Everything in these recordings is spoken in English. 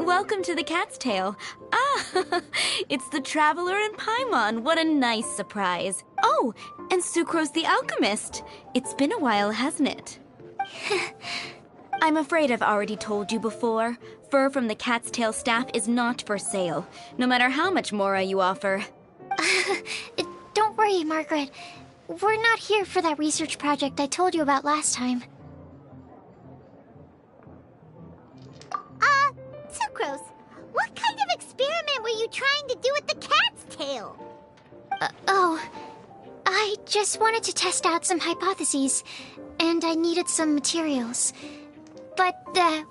Welcome to the Cat's Tail. Ah, it's the Traveler and Paimon. What a nice surprise. Oh, and Sucrose the Alchemist. It's been a while, hasn't it? I'm afraid I've already told you before. Fur from the Cat's Tail staff is not for sale, no matter how much Mora you offer. Don't worry, Margaret. We're not here for that research project I told you about last time. Sucrose, what kind of experiment were you trying to do with the cat's tail? I just wanted to test out some hypotheses, and I needed some materials. But,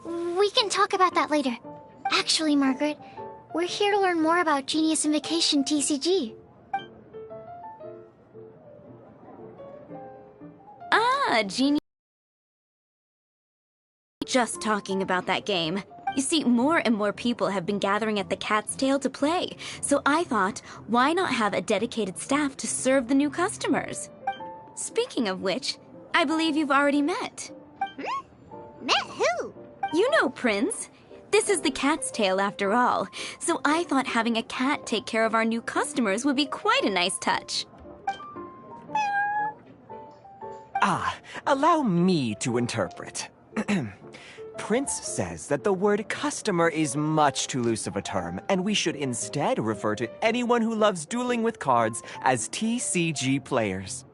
we can talk about that later. Actually, Margaret, we're here to learn more about Genius Invocation TCG. Ah, Genius. Just talking about that game. You see, more and more people have been gathering at the Cat's Tail to play, so I thought, why not have a dedicated staff to serve the new customers? Speaking of which, I believe you've already met. Met who? You know Prince. This is the Cat's Tail after all, so I thought having a cat take care of our new customers would be quite a nice touch. Allow me to interpret. Prince says that the word customer is much too loose of a term, and we should instead refer to anyone who loves dueling with cards as TCG players.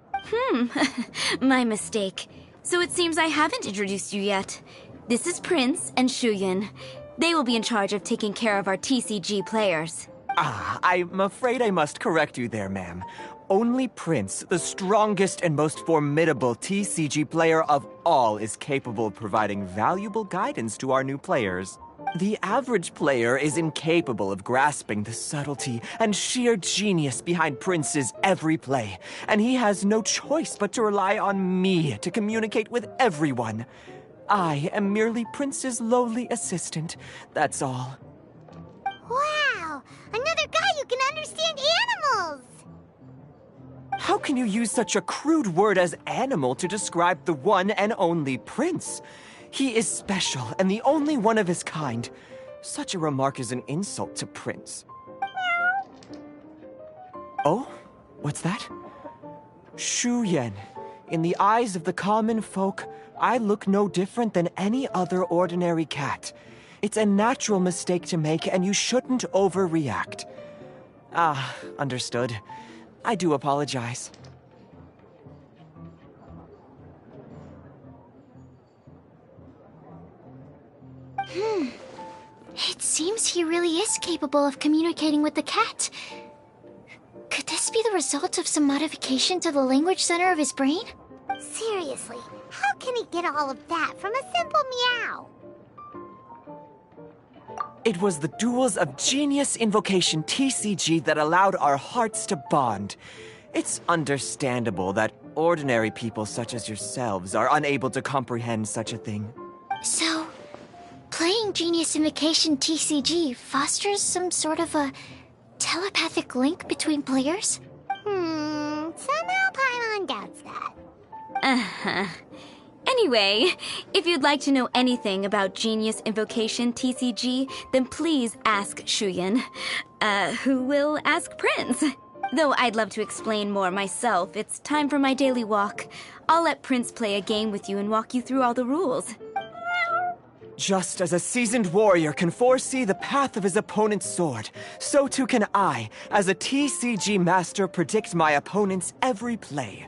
My mistake. So it seems I haven't introduced you yet. This is Prince and Shuyan. They will be in charge of taking care of our TCG players. I'm afraid I must correct you there, ma'am. Only Prince, the strongest and most formidable TCG player of all, is capable of providing valuable guidance to our new players. The average player is incapable of grasping the subtlety and sheer genius behind Prince's every play, and he has no choice but to rely on me to communicate with everyone. I am merely Prince's lowly assistant, that's all. Wow! Another guy who can understand animals! How can you use such a crude word as animal to describe the one and only Prince? He is special and the only one of his kind. Such a remark is an insult to Prince. Oh? What's that? Shuyan. In the eyes of the common folk, I look no different than any other ordinary cat. It's a natural mistake to make, and you shouldn't overreact. Understood. I do apologize. It seems he really is capable of communicating with the cat. Could this be the result of some modification to the language center of his brain? Seriously, how can he get all of that from a simple meow? It was the duels of Genius Invocation TCG that allowed our hearts to bond. It's understandable that ordinary people such as yourselves are unable to comprehend such a thing. So, playing Genius Invocation TCG fosters some sort of a telepathic link between players? Somehow Paimon doubts that. Anyway, if you'd like to know anything about Genius Invocation TCG, then please ask Shuyan, who will ask Prince. Though I'd love to explain more myself, it's time for my daily walk. I'll let Prince play a game with you and walk you through all the rules. Just as a seasoned warrior can foresee the path of his opponent's sword, so too can I, as a TCG master, predict my opponent's every play.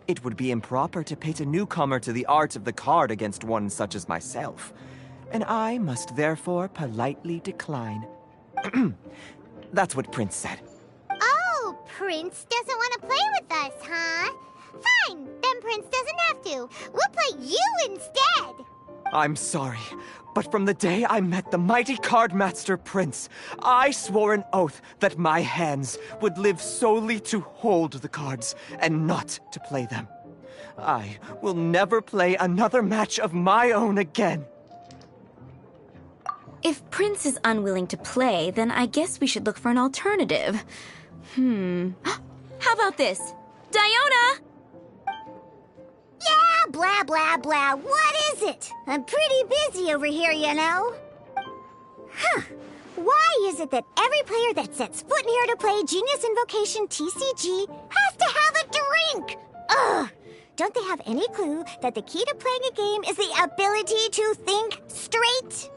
It would be improper to pit a newcomer to the art of the card against one such as myself, and I must therefore politely decline. That's what Prince said. Oh, Prince doesn't want to play with us, huh? Fine, then Prince doesn't have to. We'll play you instead. I'm sorry, but from the day I met the mighty card master Prince, I swore an oath that my hands would live solely to hold the cards and not to play them. I will never play another match of my own again. If Prince is unwilling to play, then I guess we should look for an alternative. How about this? Diona! Yeah, blah, blah, blah. What is it? I'm pretty busy over here, you know. Why is it that every player that sets foot in here to play Genius Invocation TCG has to have a drink? Ugh! Don't they have any clue that the key to playing a game is the ability to think straight?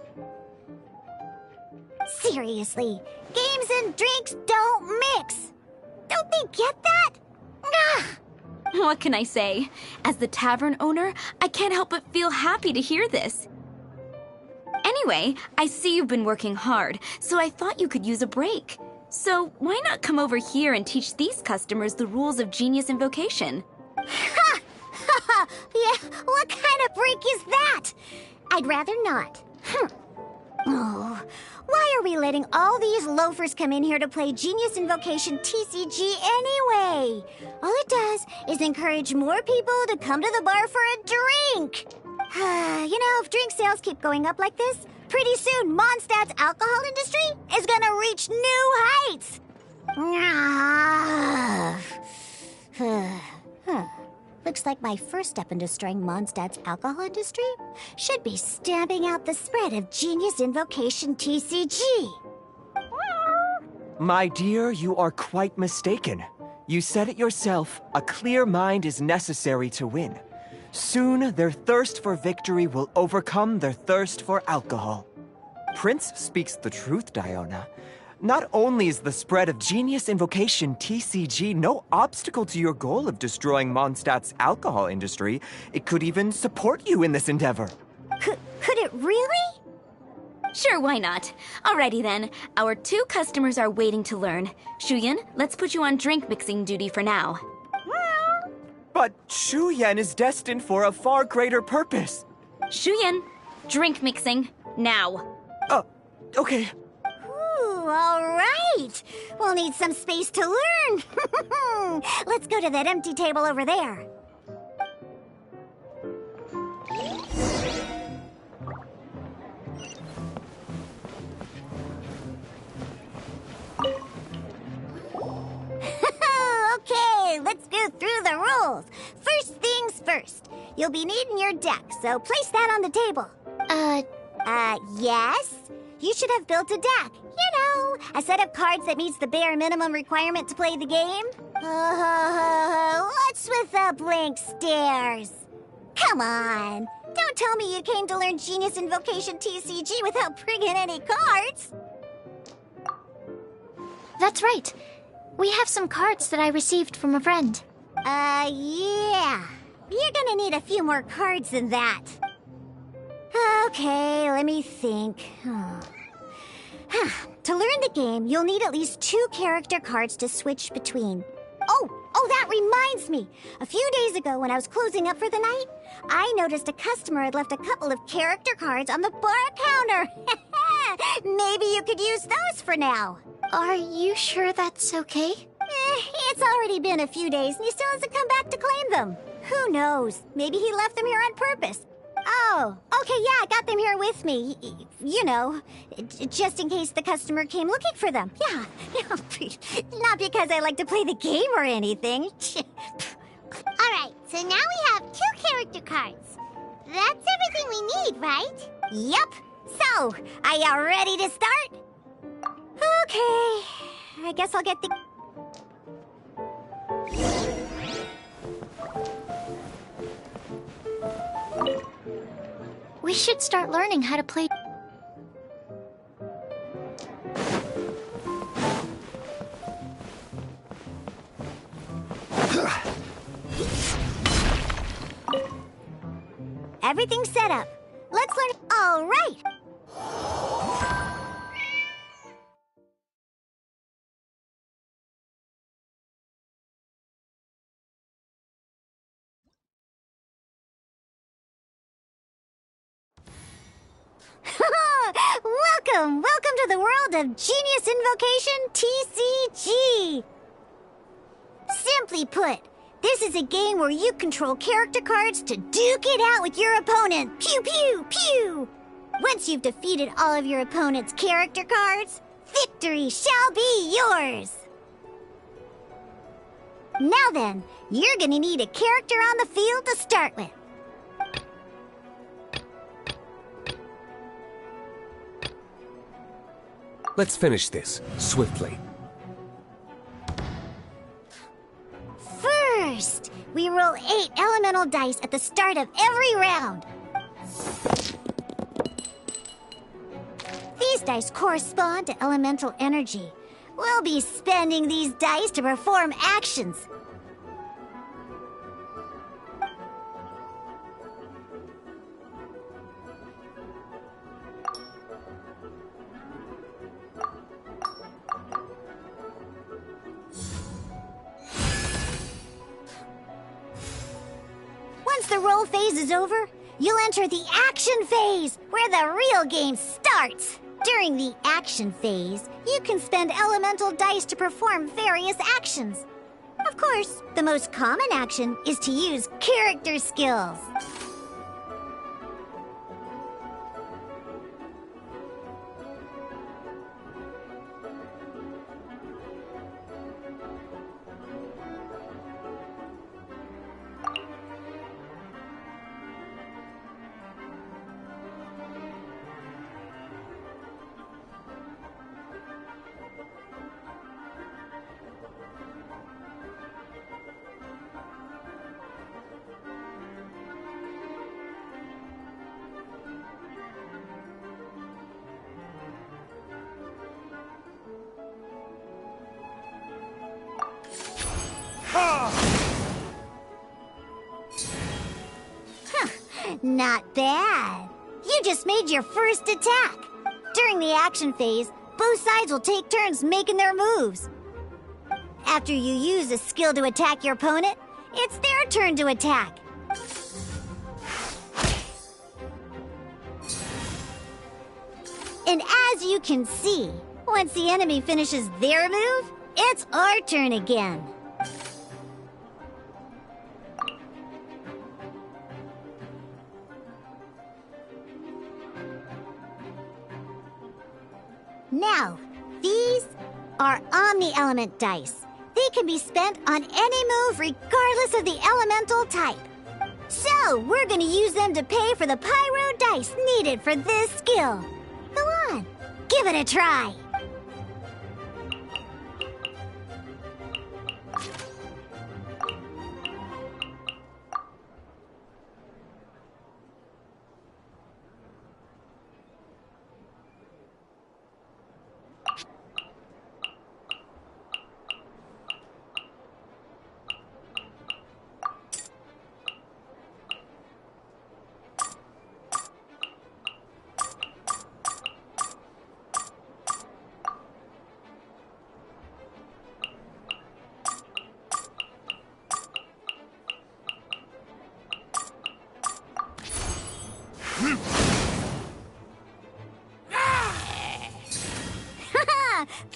Seriously, games and drinks don't mix. Don't they get that? Ugh! What can I say? As the tavern owner, I can't help but feel happy to hear this. Anyway, I see you've been working hard, so I thought you could use a break. So why not come over here and teach these customers the rules of Genius Invocation? Ha! Ha! Yeah, what kind of break is that? I'd rather not. Oh, why are we letting all these loafers come in here to play Genius Invocation TCG anyway? All it does is encourage more people to come to the bar for a drink. You know, if drink sales keep going up like this, pretty soon Mondstadt's alcohol industry is gonna reach new heights. Looks like my first step in destroying Mondstadt's alcohol industry should be stamping out the spread of Genius Invocation TCG. My dear, you are quite mistaken. You said it yourself, a clear mind is necessary to win. Soon, their thirst for victory will overcome their thirst for alcohol. Prince speaks the truth, Diona. Not only is the spread of Genius Invocation TCG no obstacle to your goal of destroying Mondstadt's alcohol industry, it could even support you in this endeavor. Could it really? Sure, why not? Alrighty then, our 2 customers are waiting to learn. Shuyan, let's put you on drink mixing duty for now. But Shuyan is destined for a far greater purpose. Shuyan, drink mixing, now. Okay. Ooh, all right. We'll need some space to learn. Let's go to that empty table over there. Okay, let's go through the rules. First things first. You'll be needing your deck, so place that on the table. Yes? You should have built a deck. You know, a set of cards that meets the bare minimum requirement to play the game. What's with the blank stares? Come on. Don't tell me you came to learn Genius Invocation TCG without bringing any cards. That's right. We have some cards that I received from a friend. Yeah. You're gonna need a few more cards than that. Okay, let me think. To learn the game, you'll need at least 2 character cards to switch between. Oh, that reminds me. A few days ago, when I was closing up for the night, I noticed a customer had left a couple of character cards on the bar counter. Maybe you could use those for now. Are you sure that's okay? It's already been a few days and he still hasn't come back to claim them. Who knows? Maybe he left them here on purpose. Oh, okay, yeah, I got them here with me. You know, just in case the customer came looking for them. Yeah, not because I like to play the game or anything. Alright, so now we have 2 character cards. That's everything we need, right? Yup. So, are you ready to start? Okay, I guess I'll get the... We should start learning how to play. Everything's set up. Let's learn... All right. Welcome to the world of Genius Invocation TCG! Simply put, this is a game where you control character cards to duke it out with your opponent. Pew, pew, pew! Once you've defeated all of your opponent's character cards, victory shall be yours! Now then, you're gonna need a character on the field to start with. Let's finish this, swiftly. First, we roll 8 elemental dice at the start of every round. These dice correspond to elemental energy. We'll be spending these dice to perform actions. Once the roll phase is over, you'll enter the action phase, where the real game starts. During the action phase, you can spend elemental dice to perform various actions. Of course, the most common action is to use character skills. Not bad. You just made your first attack. During the action phase, both sides will take turns making their moves. After you use a skill to attack your opponent, it's their turn to attack. And as you can see, once the enemy finishes their move, it's our turn again. Now, these are Omni-Element dice. They can be spent on any move regardless of the elemental type. So, we're gonna use them to pay for the pyro dice needed for this skill. Go on, give it a try.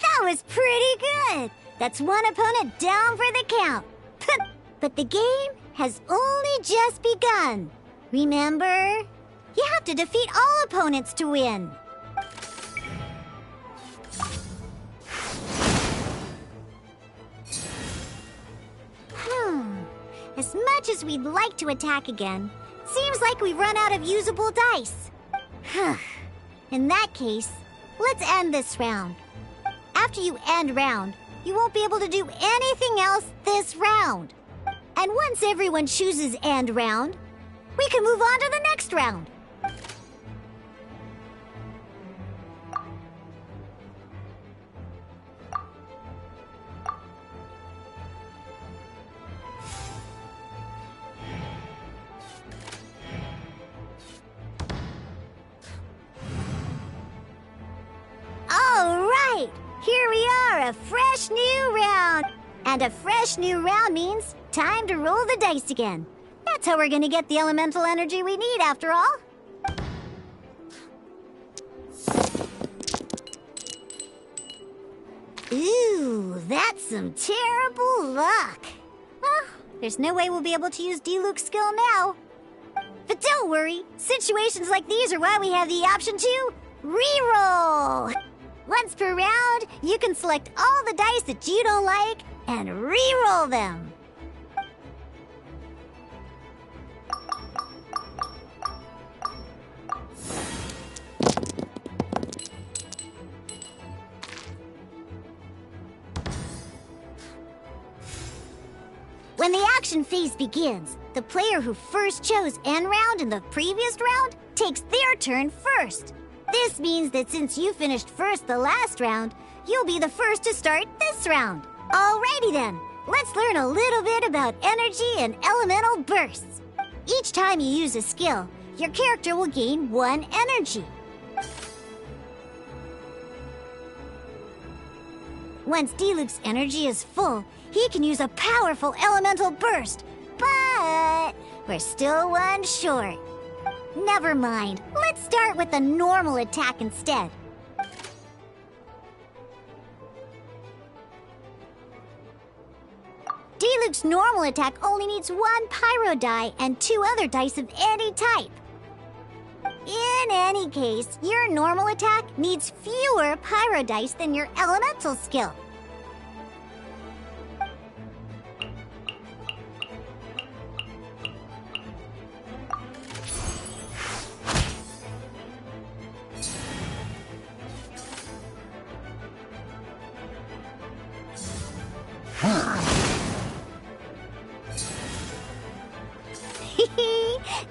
That was pretty good. That's one opponent down for the count. But the game has only just begun. Remember, you have to defeat all opponents to win. As much as we'd like to attack again, seems like we've run out of usable dice. In that case, let's end this round. After you end round, you won't be able to do anything else this round. And once everyone chooses end round, we can move on to the next round. All right, here we are, a fresh new round. And a fresh new round means time to roll the dice again. That's how we're gonna get the elemental energy we need, after all. Ooh, that's some terrible luck. Well, there's no way we'll be able to use Diluc's skill now. But don't worry, situations like these are why we have the option to reroll. Once per round, you can select all the dice that you don't like and re-roll them. When the action phase begins, the player who first chose end round in the previous round takes their turn first. This means that since you finished first the last round, you'll be the first to start this round. Alrighty then, let's learn a little bit about energy and elemental bursts. Each time you use a skill, your character will gain 1 energy. Once Diluc's energy is full, he can use a powerful elemental burst. But we're still 1 short. Never mind, let's start with the normal attack instead. Diluc's normal attack only needs 1 pyro die and 2 other dice of any type. In any case, your normal attack needs fewer pyro dice than your elemental skill.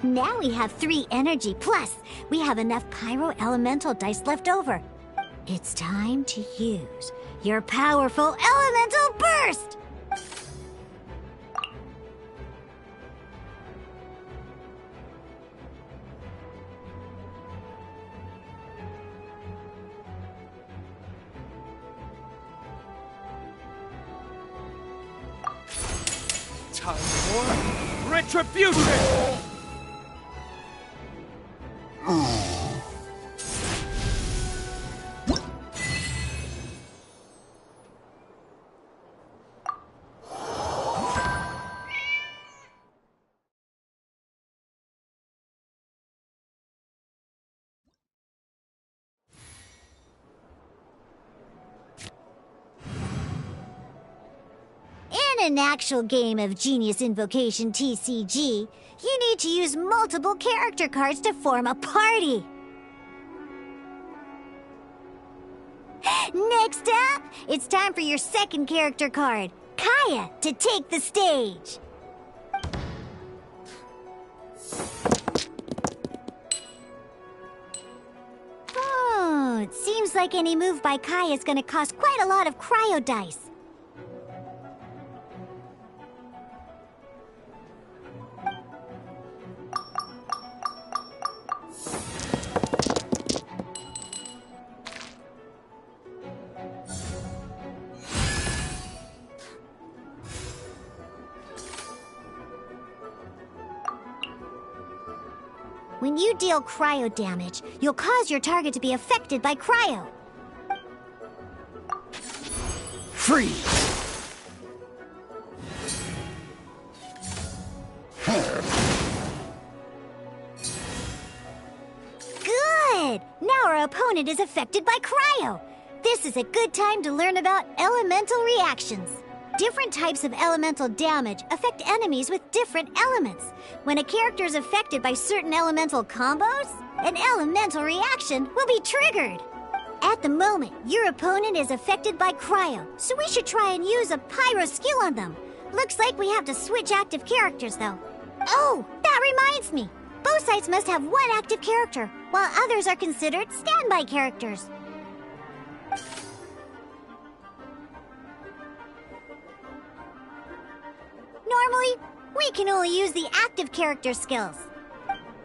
Now we have 3 energy, plus we have enough pyro elemental dice left over. It's time to use your powerful elemental burst! Time for retribution! In an actual game of Genius Invocation TCG, you need to use multiple character cards to form a party. Next up, it's time for your second character card, Kaya, to take the stage. Oh, it seems like any move by Kaya is going to cost quite a lot of cryo dice. When you deal cryo damage, you'll cause your target to be affected by cryo. Freeze! Good! Now our opponent is affected by cryo. This is a good time to learn about elemental reactions. Different types of elemental damage affect enemies with different elements. When a character is affected by certain elemental combos, an elemental reaction will be triggered. At the moment, your opponent is affected by cryo, so we should try and use a pyro skill on them. Looks like we have to switch active characters, though. Oh, that reminds me. Both sides must have 1 active character, while others are considered standby characters. Normally, we can only use the active character skills.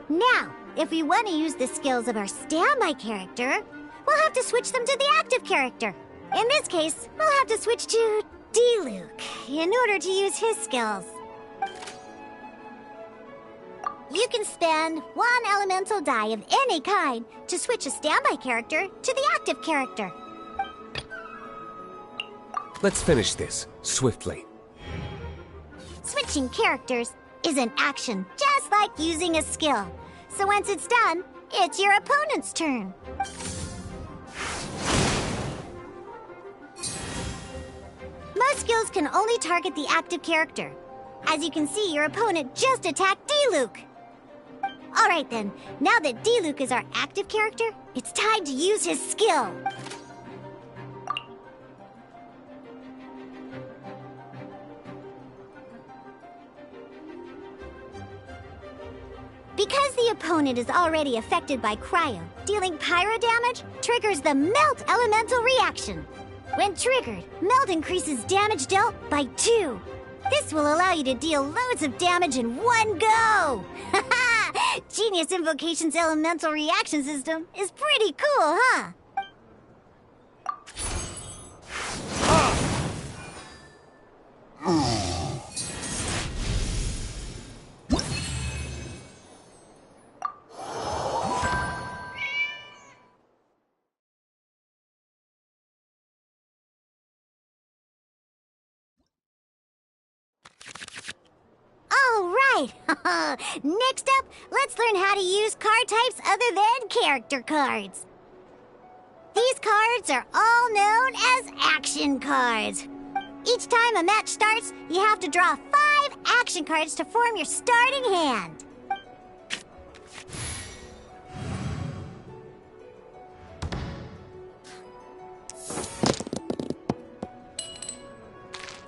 Now, if we want to use the skills of our standby character, we'll have to switch them to the active character. In this case, we'll have to switch to Diluc in order to use his skills. You can spend 1 elemental die of any kind to switch a standby character to the active character. Let's finish this swiftly. Switching characters is an action, just like using a skill. So once it's done, it's your opponent's turn. Most skills can only target the active character. As you can see, your opponent just attacked Diluc. Alright then, now that Diluc is our active character, it's time to use his skill. Because the opponent is already affected by cryo, dealing pyro damage triggers the Melt elemental reaction. When triggered, Melt increases damage dealt by 2. This will allow you to deal loads of damage in one go! Genius Invocation's elemental reaction system is pretty cool, huh? All right! Next up, let's learn how to use card types other than character cards. These cards are all known as action cards. Each time a match starts, you have to draw 5 action cards to form your starting hand.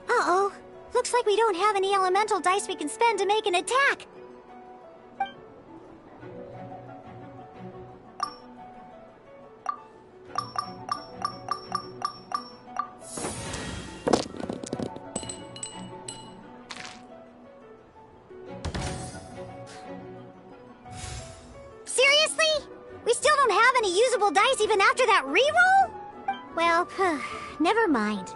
Uh-oh. Looks like we don't have any elemental dice we can spend to make an attack. Seriously? We still don't have any usable dice even after that reroll? Well, never mind.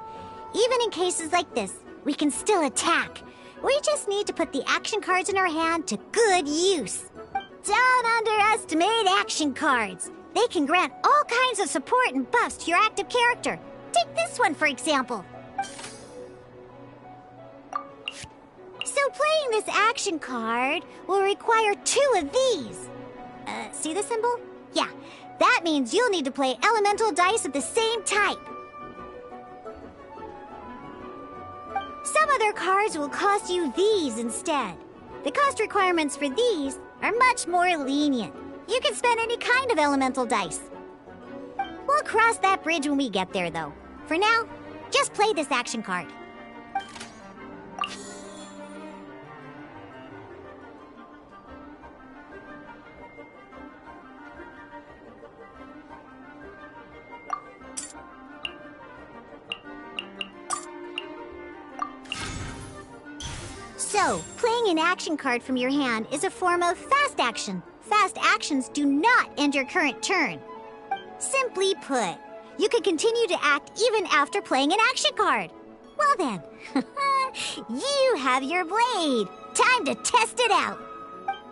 Even in cases like this, we can still attack. We just need to put the action cards in our hand to good use. Don't underestimate action cards. They can grant all kinds of support and buffs to your active character. Take this one, for example. So playing this action card will require 2 of these. See the symbol? Yeah, that means you'll need to play elemental dice of the same type. Some other cards will cost you these instead. The cost requirements for these are much more lenient. You can spend any kind of elemental dice. We'll cross that bridge when we get there, though. For now, just play this action card. So, playing an action card from your hand is a form of fast action. Fast actions do not end your current turn. Simply put, you can continue to act even after playing an action card. Well then, you have your blade. Time to test it out.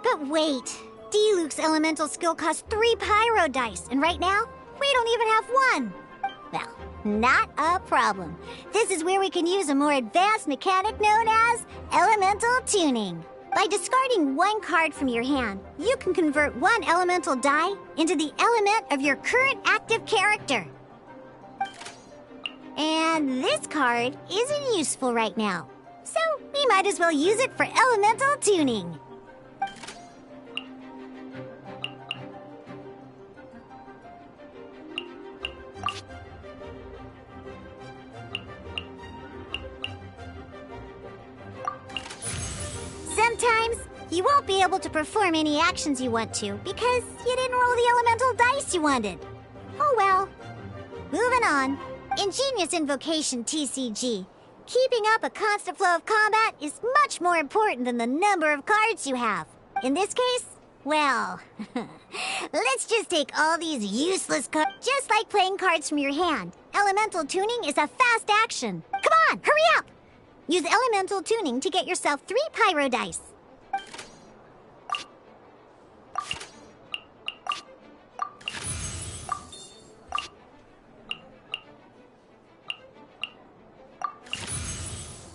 But wait, D-Luke's elemental skill costs 3 pyro dice, and right now, we don't even have 1. Well, not a problem. This is where we can use a more advanced mechanic known as elemental tuning. By discarding 1 card from your hand, you can convert 1 elemental die into the element of your current active character. And this card isn't useful right now, so we might as well use it for elemental tuning. Sometimes, you won't be able to perform any actions you want to because you didn't roll the elemental dice you wanted. Oh well. Moving on. In Genius Invocation TCG, keeping up a constant flow of combat is much more important than the number of cards you have. In this case, well, let's just take all these useless cards. Just like playing cards from your hand, elemental tuning is a fast action. Come on, hurry up! Use elemental tuning to get yourself 3 pyro dice.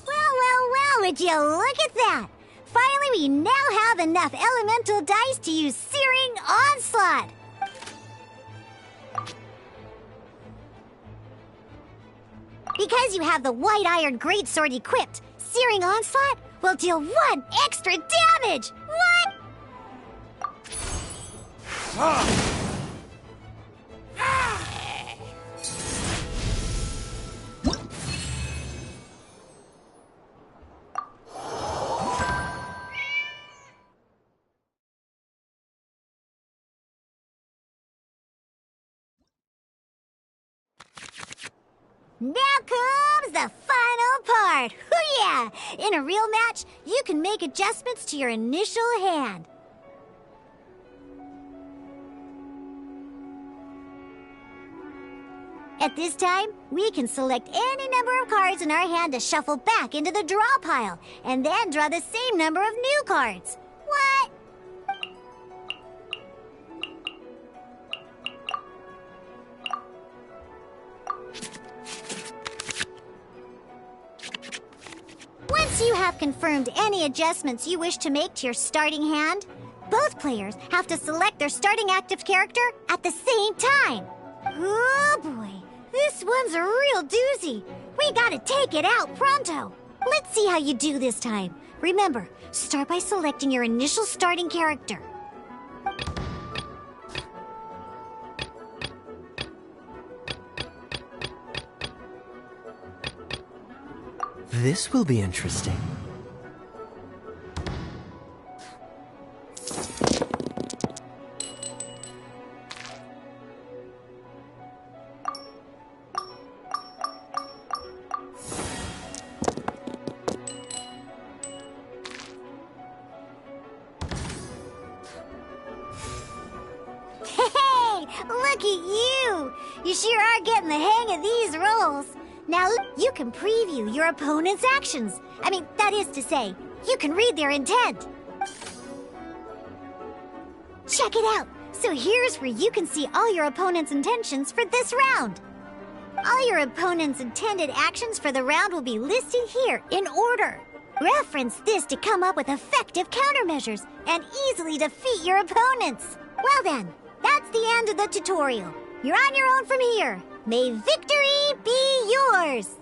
Well, would you look at that? Finally, we now have enough elemental dice to use Searing Onslaught. Because you have the White Iron Greatsword equipped, Searing Onslaught will deal 1 extra damage! What? Now comes the final part! Hoo-yeah! In a real match, you can make adjustments to your initial hand. At this time, we can select any number of cards in our hand to shuffle back into the draw pile, and then draw the same number of new cards. What? Once you have confirmed any adjustments you wish to make to your starting hand, both players have to select their starting active character at the same time. Oh boy, this one's a real doozy. We gotta take it out pronto. Let's see how you do this time. Remember, start by selecting your initial starting character. This will be interesting. Hey, look at you! You sure are getting the hang of these rolls. Now, you can preview your opponent's actions. That is to say, you can read their intent. Check it out. So here's where you can see all your opponent's intentions for this round. All your opponent's intended actions for the round will be listed here in order. Reference this to come up with effective countermeasures and easily defeat your opponents. Well then, that's the end of the tutorial. You're on your own from here. May victory be yours!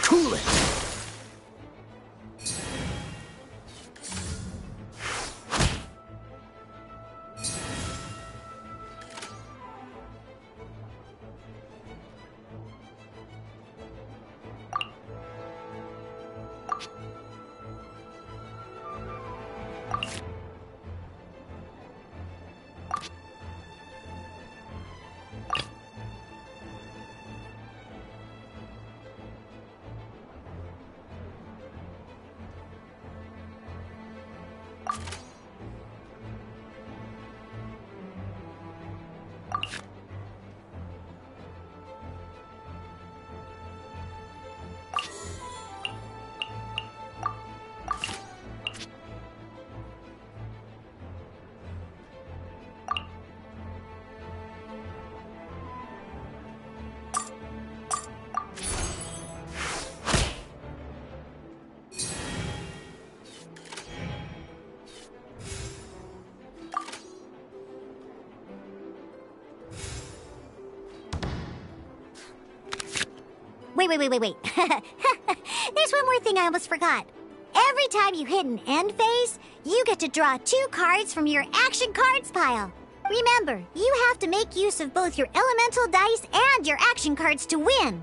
Cool it! wait. There's one more thing I almost forgot. Every time you hit an end phase, you get to draw 2 cards from your action cards pile. Remember, you have to make use of both your elemental dice and your action cards to win.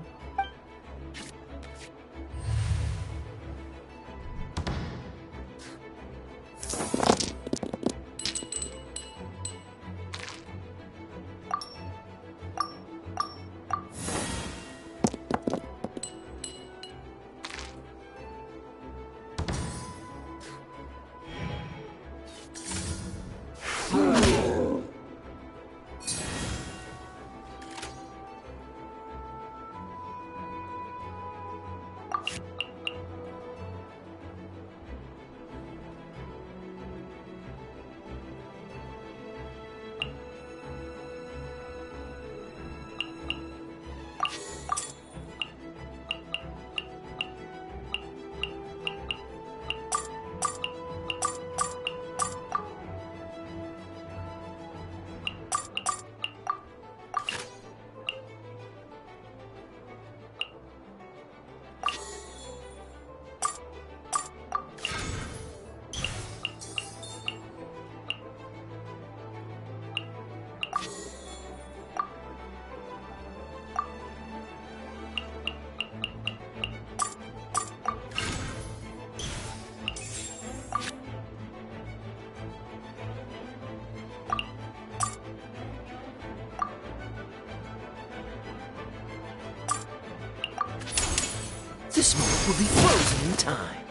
This moment will be frozen in time.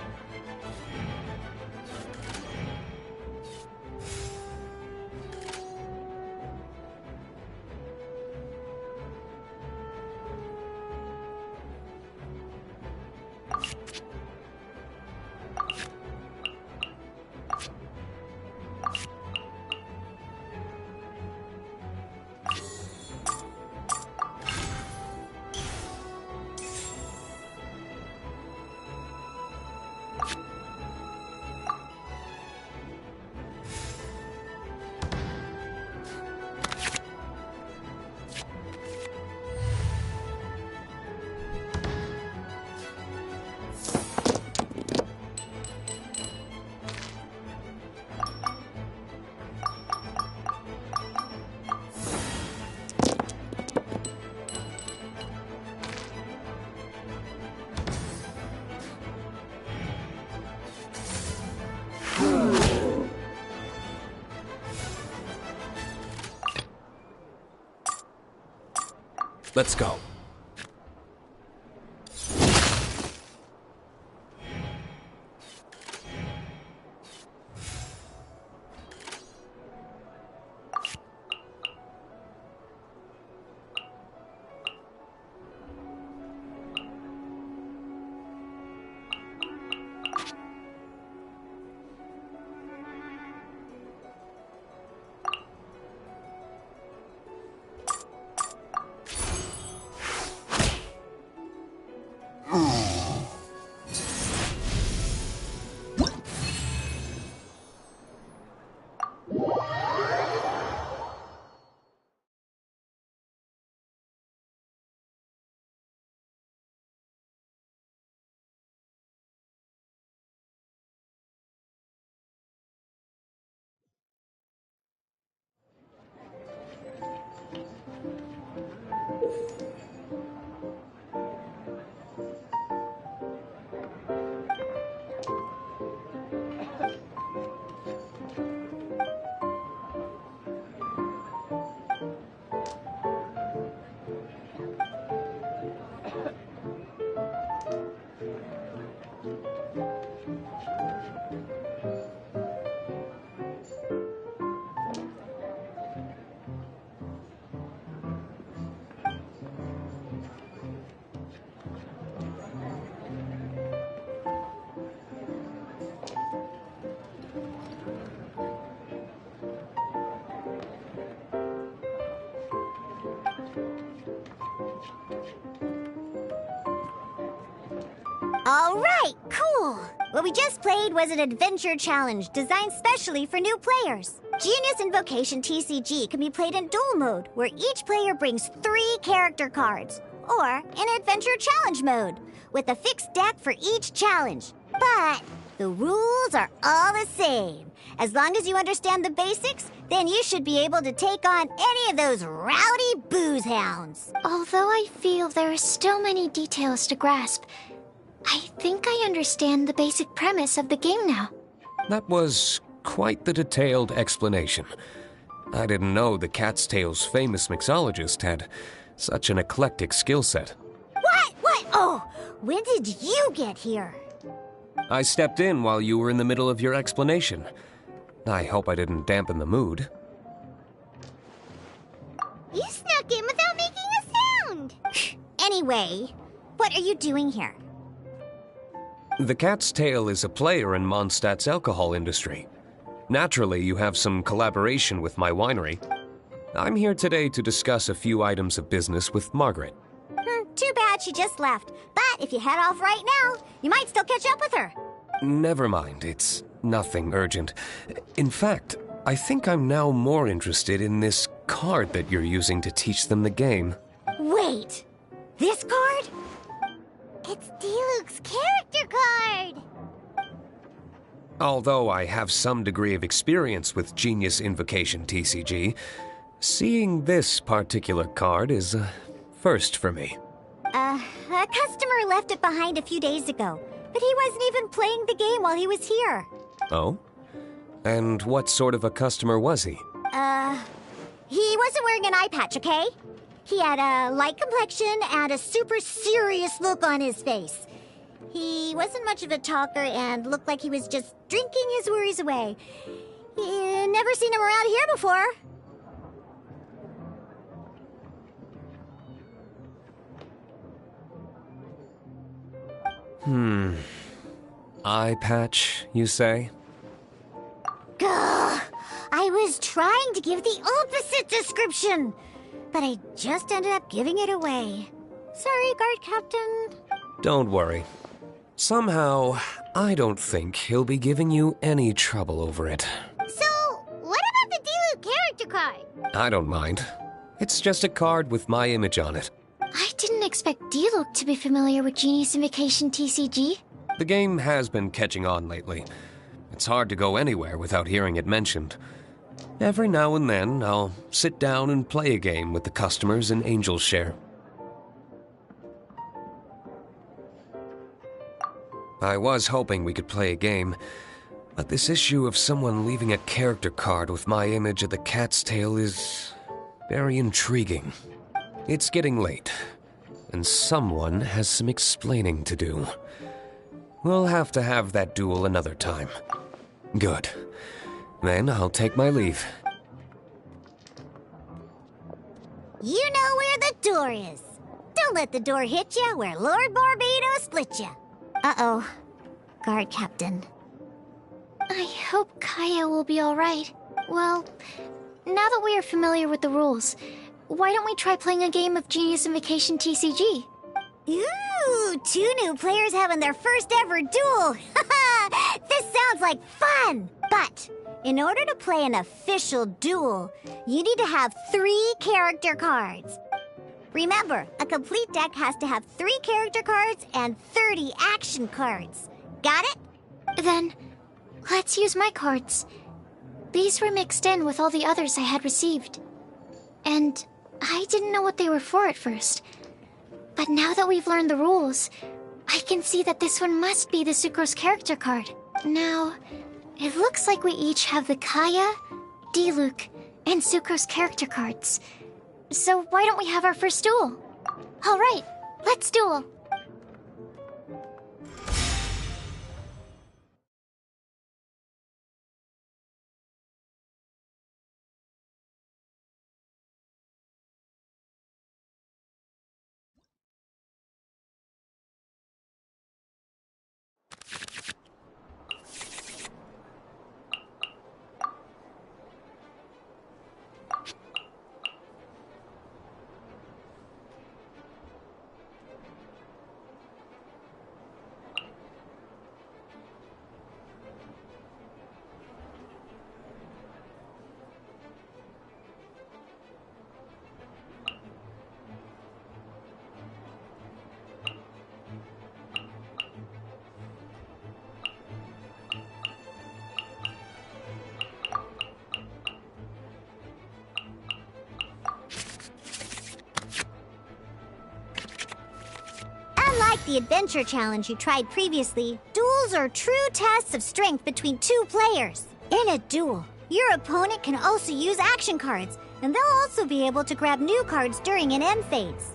Let's go. All right, cool. What we just played was an adventure challenge designed specially for new players. Genius Invocation TCG can be played in duel mode, where each player brings 3 character cards. or in Adventure Challenge mode, with a fixed deck for each challenge. But the rules are all the same. As long as you understand the basics, then you should be able to take on any of those rowdy booze hounds. Although I feel there are still many details to grasp, I think I understand the basic premise of the game now. That was quite the detailed explanation. I didn't know the Cat's Tail's famous mixologist had such an eclectic skill set. What? Oh, when did you get here? I stepped in while you were in the middle of your explanation. I hope I didn't dampen the mood. You snuck in without making a sound. Anyway, what are you doing here? The Cat's Tail is a player in Mondstadt's alcohol industry. Naturally, you have some collaboration with my winery. I'm here today to discuss a few items of business with Margaret. Too bad she just left. But if you head off right now, you might still catch up with her. Never mind, it's nothing urgent. In fact, I think I'm now more interested in this card that you're using to teach them the game. Wait, this card? It's Diluc's character card! Although I have some degree of experience with Genius Invocation TCG, seeing this particular card is a first for me. A customer left it behind a few days ago, but he wasn't even playing the game while he was here. Oh? And what sort of a customer was he? He wasn't wearing an eye patch, okay? He had a light complexion and a super serious look on his face. He wasn't much of a talker and looked like he was just drinking his worries away. Never seen him around here before. Eye patch, you say? Gah! I was trying to give the opposite description, but I just ended up giving it away. Sorry, guard captain. Don't worry. Somehow, I don't think he'll be giving you any trouble over it. So, what about the Diluc character card? I don't mind. It's just a card with my image on it. I didn't expect Diluc to be familiar with Genius Invocation TCG. The game has been catching on lately. It's hard to go anywhere without hearing it mentioned. Every now and then, I'll sit down and play a game with the customers in Angel's Share. I was hoping we could play a game, but this issue of someone leaving a character card with my image of the Cat's Tail is very intriguing. It's getting late, and someone has some explaining to do. We'll have to have that duel another time. Good. Then I'll take my leave. You know where the door is. Don't let the door hit you where Lord Barbados split you. Uh-oh. Guard captain. I hope Kaya will be alright. Well, now that we are familiar with the rules, why don't we try playing a game of Genius Invocation TCG? Ooh, 2 new players having their first ever duel. This sounds like fun. But in order to play an official duel, you need to have 3 character cards. Remember, a complete deck has to have 3 character cards and 30 action cards. Got it? Then, let's use my cards. These were mixed in with all the others I had received. And I didn't know what they were for at first. But now that we've learned the rules, I can see that this one must be the Sucrose character card. Now, it looks like we each have the Kaya, Diluc, and Sucrose character cards. So why don't we have our first duel? All right, let's duel. Unlike the adventure challenge you tried previously, duels are true tests of strength between two players. In a duel, your opponent can also use action cards, and they'll also be able to grab new cards during an end phase.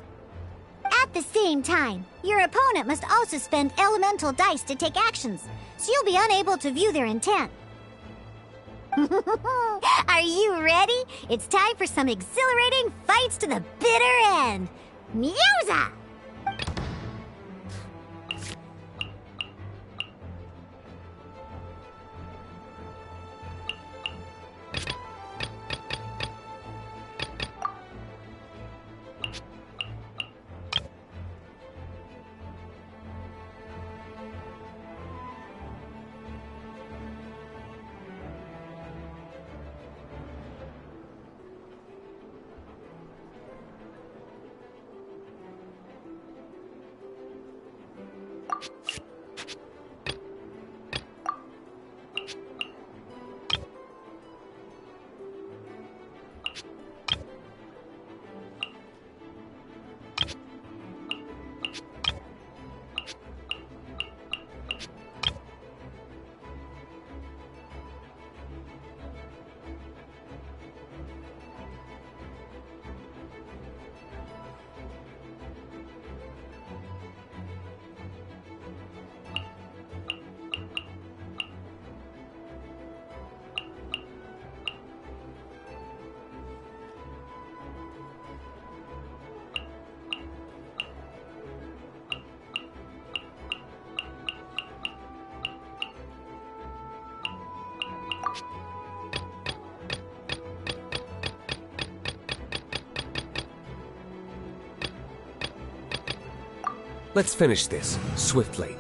At the same time, your opponent must also spend elemental dice to take actions, so you'll be unable to view their intent. Are you ready? It's time for some exhilarating fights to the bitter end. Mewza! Let's finish this, swiftly.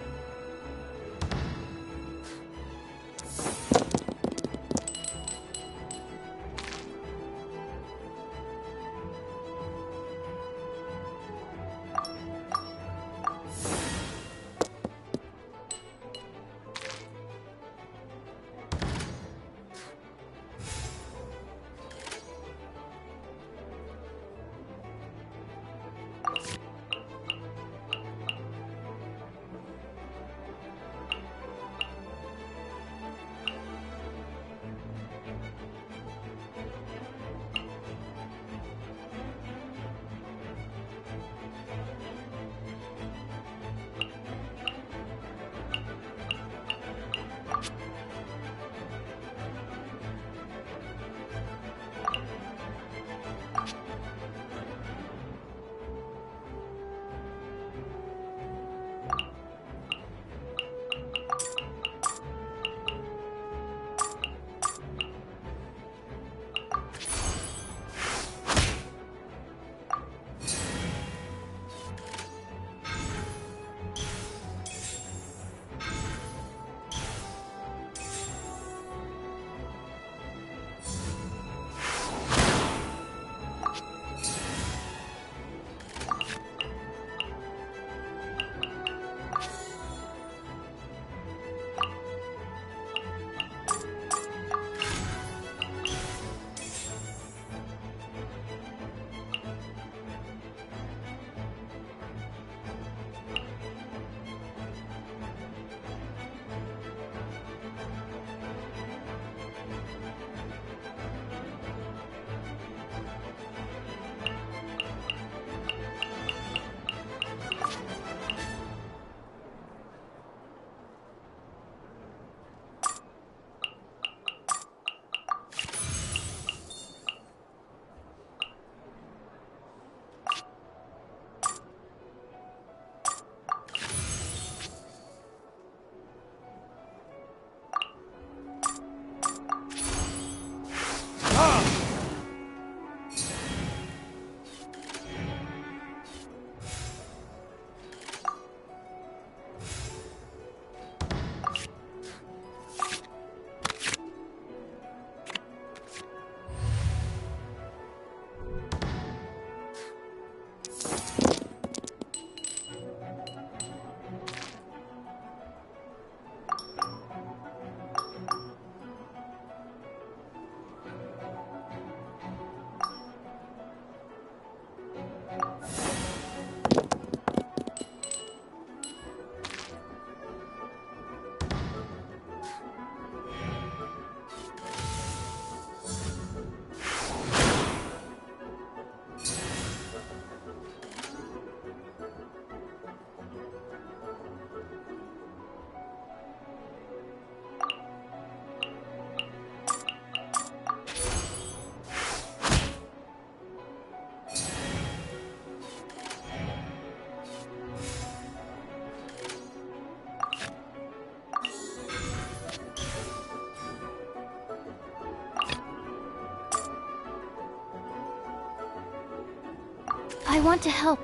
I want to help.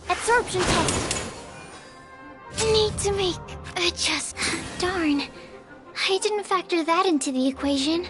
Absorption test. Need to make adjust. Darn. I didn't factor that into the equation.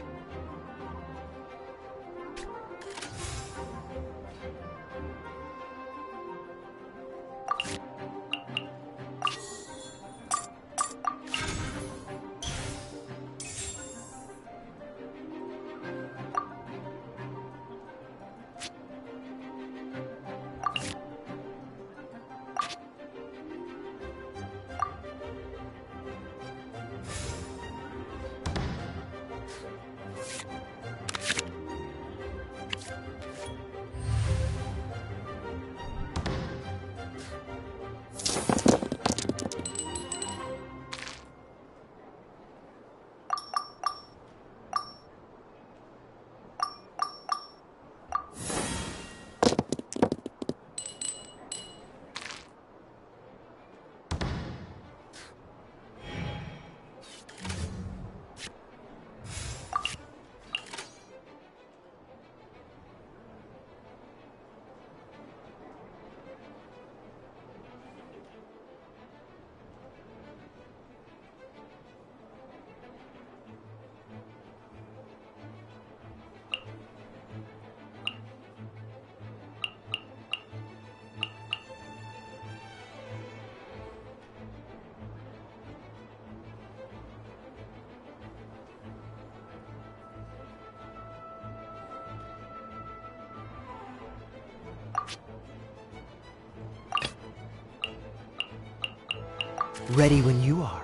Ready when you are.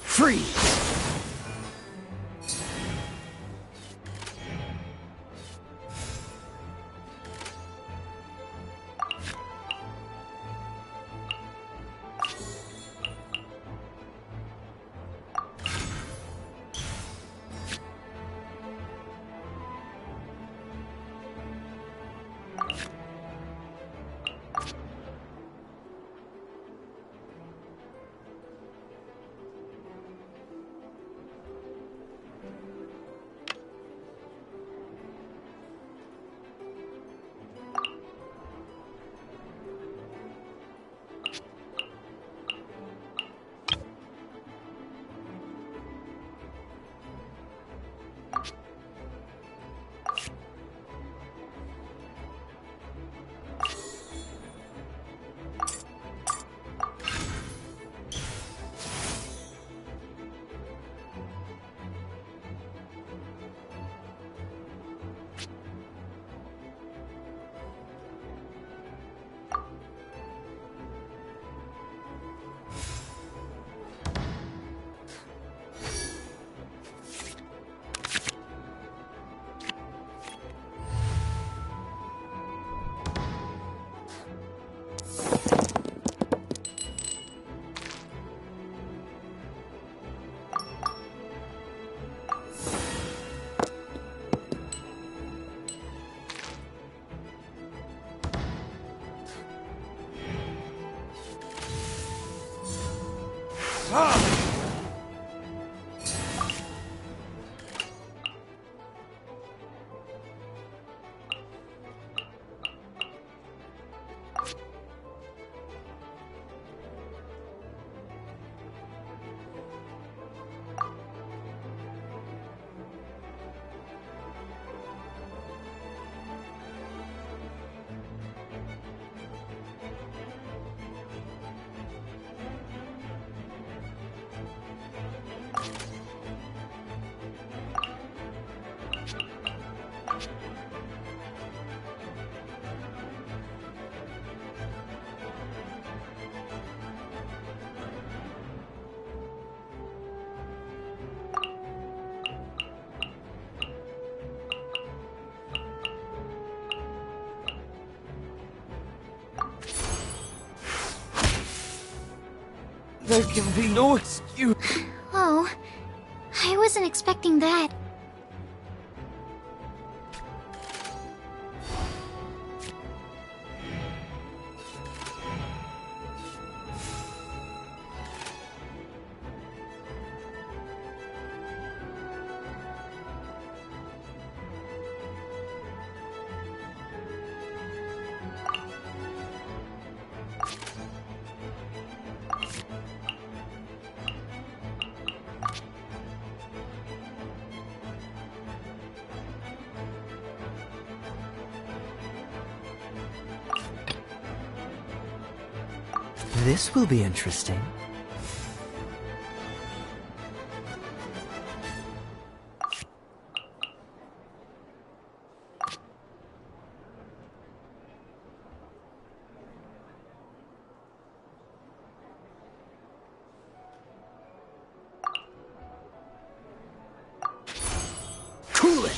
Freeze! can be no excuse. Oh, I wasn't expecting that. This will be interesting. Cool it!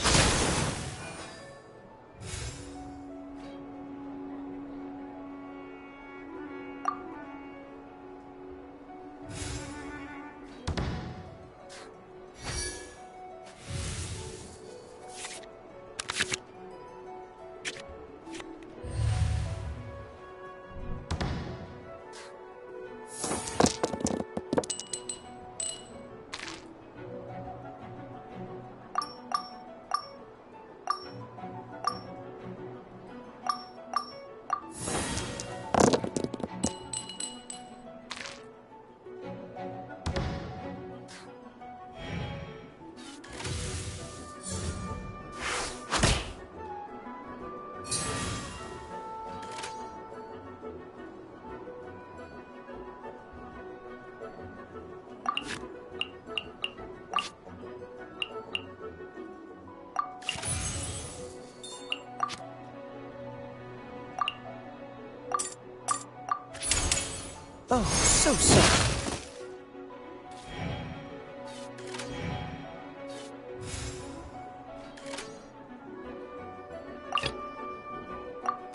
Oh, so sorry.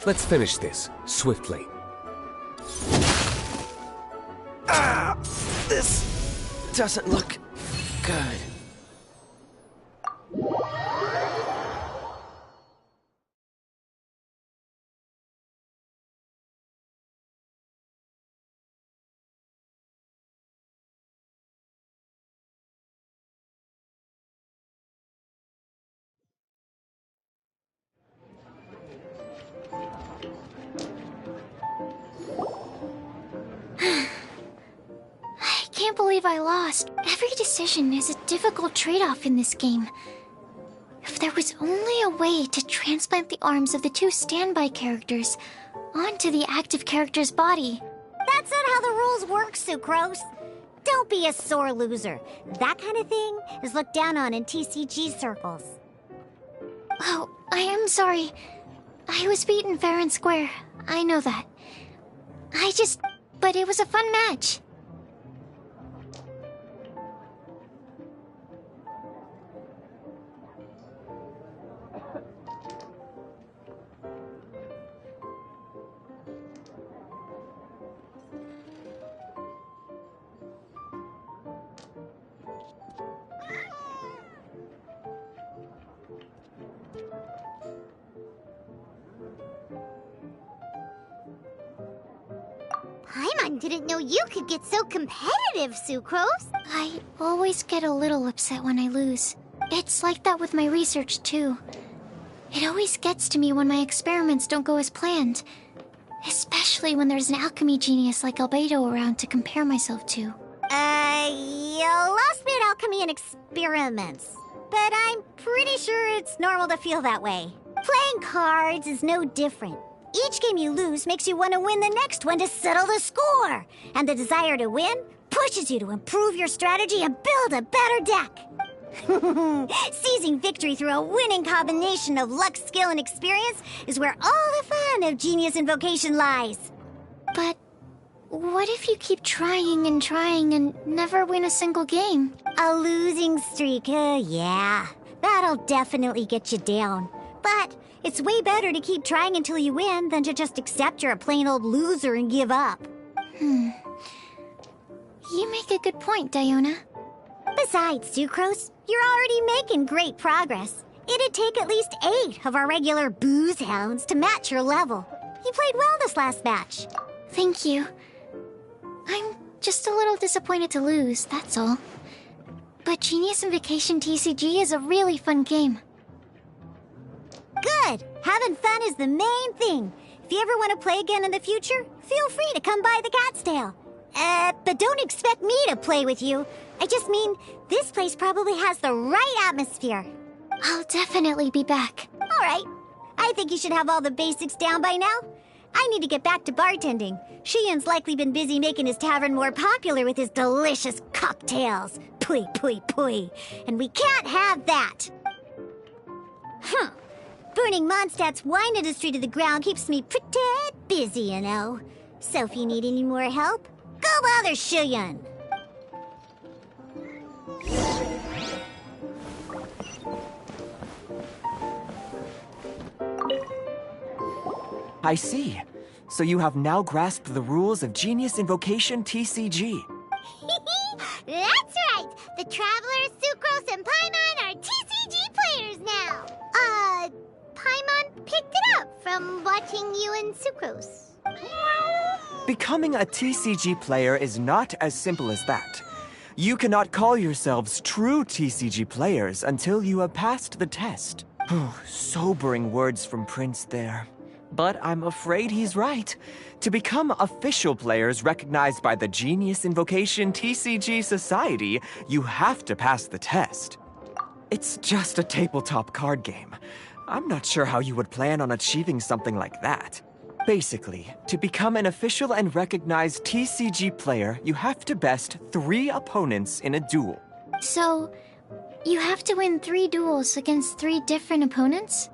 Let's finish this, swiftly. Ah! This doesn't look good. I can't believe I lost. Every decision is a difficult trade-off in this game. If there was only a way to transplant the arms of the two standby characters onto the active character's body. That's not how the rules work, Sucrose. Don't be a sore loser. That kind of thing is looked down on in TCG circles. Oh, I am sorry. I was beaten fair and square. I know that. But it was a fun match. Paimon didn't know you could get so competitive, Sucrose. I always get a little upset when I lose. It's like that with my research, too. It always gets to me when my experiments don't go as planned. Especially when there's an alchemy genius like Albedo around to compare myself to. You lost me at alchemy and experiments. But I'm pretty sure it's normal to feel that way. Playing cards is no different. Each game you lose makes you want to win the next one to settle the score. And the desire to win pushes you to improve your strategy and build a better deck. Seizing victory through a winning combination of luck, skill, and experience is where all the fun of Genius Invocation lies. But what if you keep trying and never win a single game? A losing streak, yeah. That'll definitely get you down. But it's way better to keep trying until you win than to just accept you're a plain old loser and give up. You make a good point, Diona. Besides, Sucrose, you're already making great progress. It'd take at least 8 of our regular booze hounds to match your level. You played well this last match. Thank you. I'm just a little disappointed to lose, that's all. But Genius Invocation TCG is a really fun game. Good! Having fun is the main thing. If you ever want to play again in the future, feel free to come by the Cat's Tail. But don't expect me to play with you. I just mean, this place probably has the right atmosphere. I'll definitely be back. All right. I think you should have all the basics down by now. I need to get back to bartending. Shiyan's likely been busy making his tavern more popular with his delicious cocktails. Pui, pui, pui. And we can't have that. Burning Mondstadt's wine industry to the ground keeps me pretty busy, you know. So if you need any more help, go bother Shiyan. I see. So you have now grasped the rules of Genius Invocation TCG. That's right! The Traveler, Sucrose, and Paimon are TCG players now! Paimon picked it up from watching you and Sucrose. Becoming a TCG player is not as simple as that. You cannot call yourselves true TCG players until you have passed the test. Sobering words from Prince there. But I'm afraid he's right. To become official players recognized by the Genius Invocation TCG Society, you have to pass the test. It's just a tabletop card game. I'm not sure how you would plan on achieving something like that. Basically, to become an official and recognized TCG player, you have to best 3 opponents in a duel. So, you have to win 3 duels against 3 different opponents?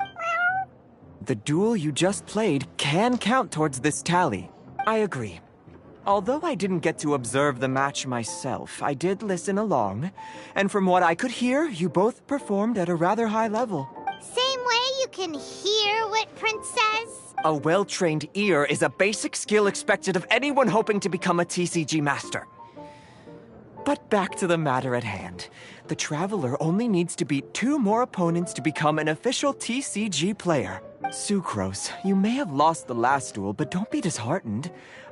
The duel you just played can count towards this tally. I agree. Although I didn't get to observe the match myself, I did listen along, and from what I could hear, you both performed at a rather high level. Same way you can hear what Prince says? A well-trained ear is a basic skill expected of anyone hoping to become a TCG master. But back to the matter at hand. The Traveler only needs to beat 2 more opponents to become an official TCG player. Sucrose, you may have lost the last duel, but don't be disheartened.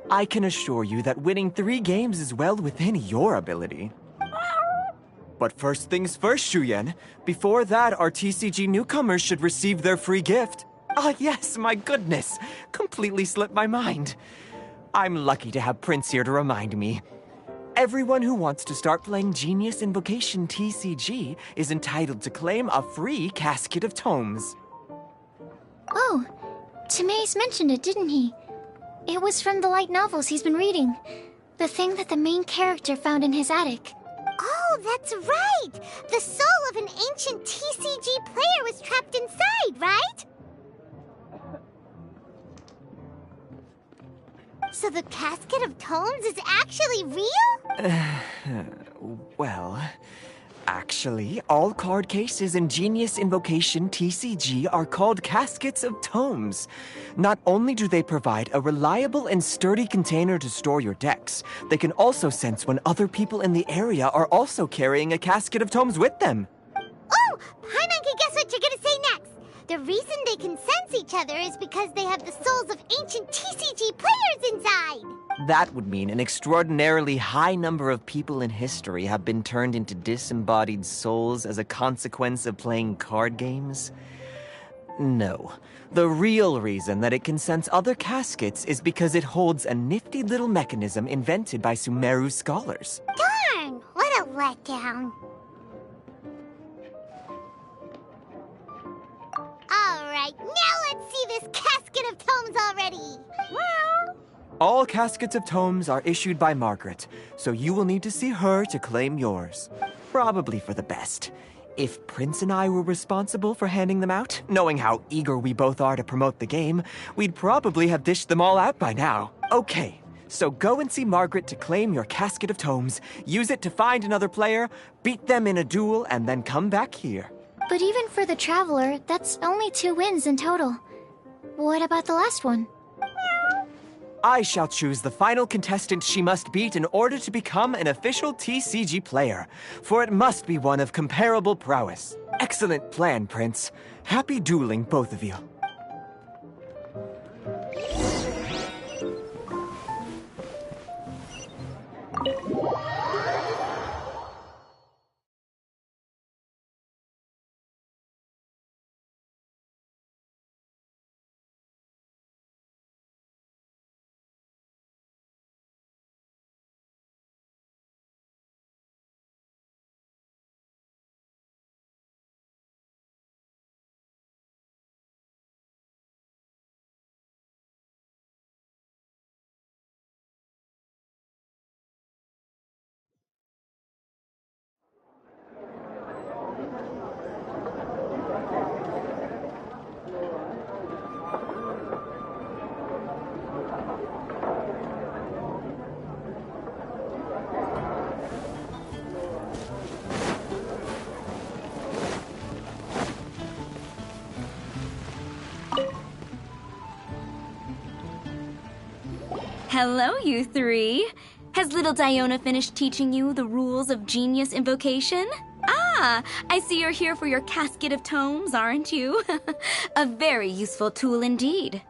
I can assure you that winning 3 games is well within your ability. But first things first, Shuyen. Before that, our TCG newcomers should receive their free gift. Ah, yes, my goodness. Completely slipped my mind. I'm lucky to have Prince here to remind me. Everyone who wants to start playing Genius Invocation TCG is entitled to claim a free casket of tomes. Oh, Timaeus mentioned it, didn't he? It was from the light novels he's been reading. The thing that the main character found in his attic. Oh, that's right! The soul of an ancient TCG player was trapped inside, right? So the casket of tomes is actually real? Well, actually, all card cases in Genius Invocation TCG are called caskets of tomes. Not only do they provide a reliable and sturdy container to store your decks, they can also sense when other people in the area are also carrying a casket of tomes with them. Oh, Paimon can guess what you're gonna say next. The reason they can sense each other is because they have the souls of ancient TCG players inside. That would mean an extraordinarily high number of people in history have been turned into disembodied souls as a consequence of playing card games. No. The real reason that it can sense other caskets is because it holds a nifty little mechanism invented by Sumeru scholars. Darn, what a letdown. Alright, now let's see this casket of tomes already. All caskets of tomes are issued by Margaret, so you will need to see her to claim yours. Probably for the best. If Prince and I were responsible for handing them out, knowing how eager we both are to promote the game, we'd probably have dished them all out by now. Okay, so go and see Margaret to claim your casket of tomes, use it to find another player, beat them in a duel, and then come back here. But even for the Traveler, that's only 2 wins in total. What about the last one? I shall choose the final contestant she must beat in order to become an official TCG player, for it must be one of comparable prowess. Excellent plan, Prince. Happy dueling, both of you. Hello, you three. Has little Diona finished teaching you the rules of genius invocation? Ah, I see you're here for your casket of tomes, aren't you? A very useful tool indeed.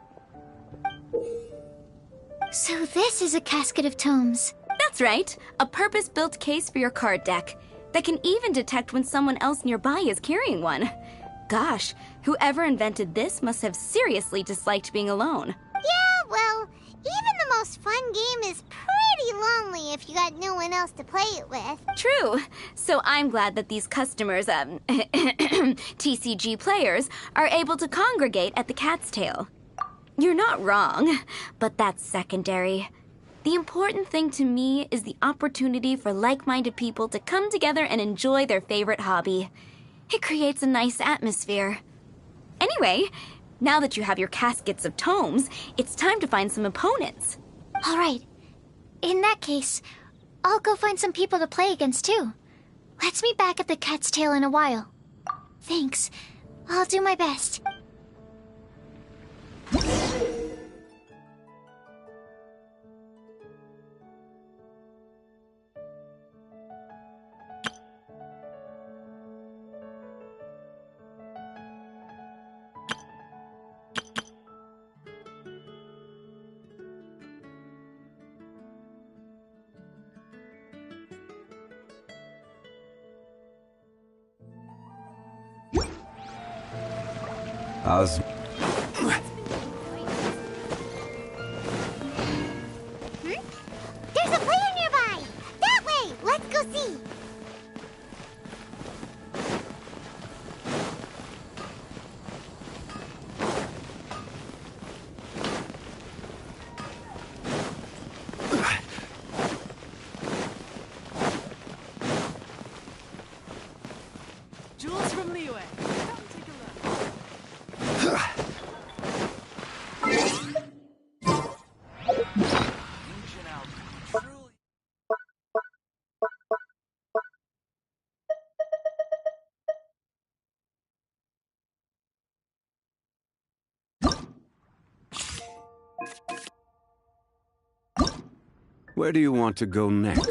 So this is a casket of tomes. That's right, a purpose-built case for your card deck that can even detect when someone else nearby is carrying one. Gosh, whoever invented this must have seriously disliked being alone. Yeah, well, even the most fun game is pretty lonely if you got no one else to play it with. True. So I'm glad that these customers, TCG players, are able to congregate at the Cat's Tail. You're not wrong, but that's secondary. The important thing to me is the opportunity for like-minded people to come together and enjoy their favorite hobby. It creates a nice atmosphere. Anyway, now that you have your caskets of tomes, it's time to find some opponents. All right. In that case, I'll go find some people to play against too. Let's meet back at the Cat's Tail in a while. Thanks. I'll do my best. How's... There's a player nearby! That way! Let's go see! Jules from Liyue. Come take a look. Ancient alchemy, truly. Where do you want to go next?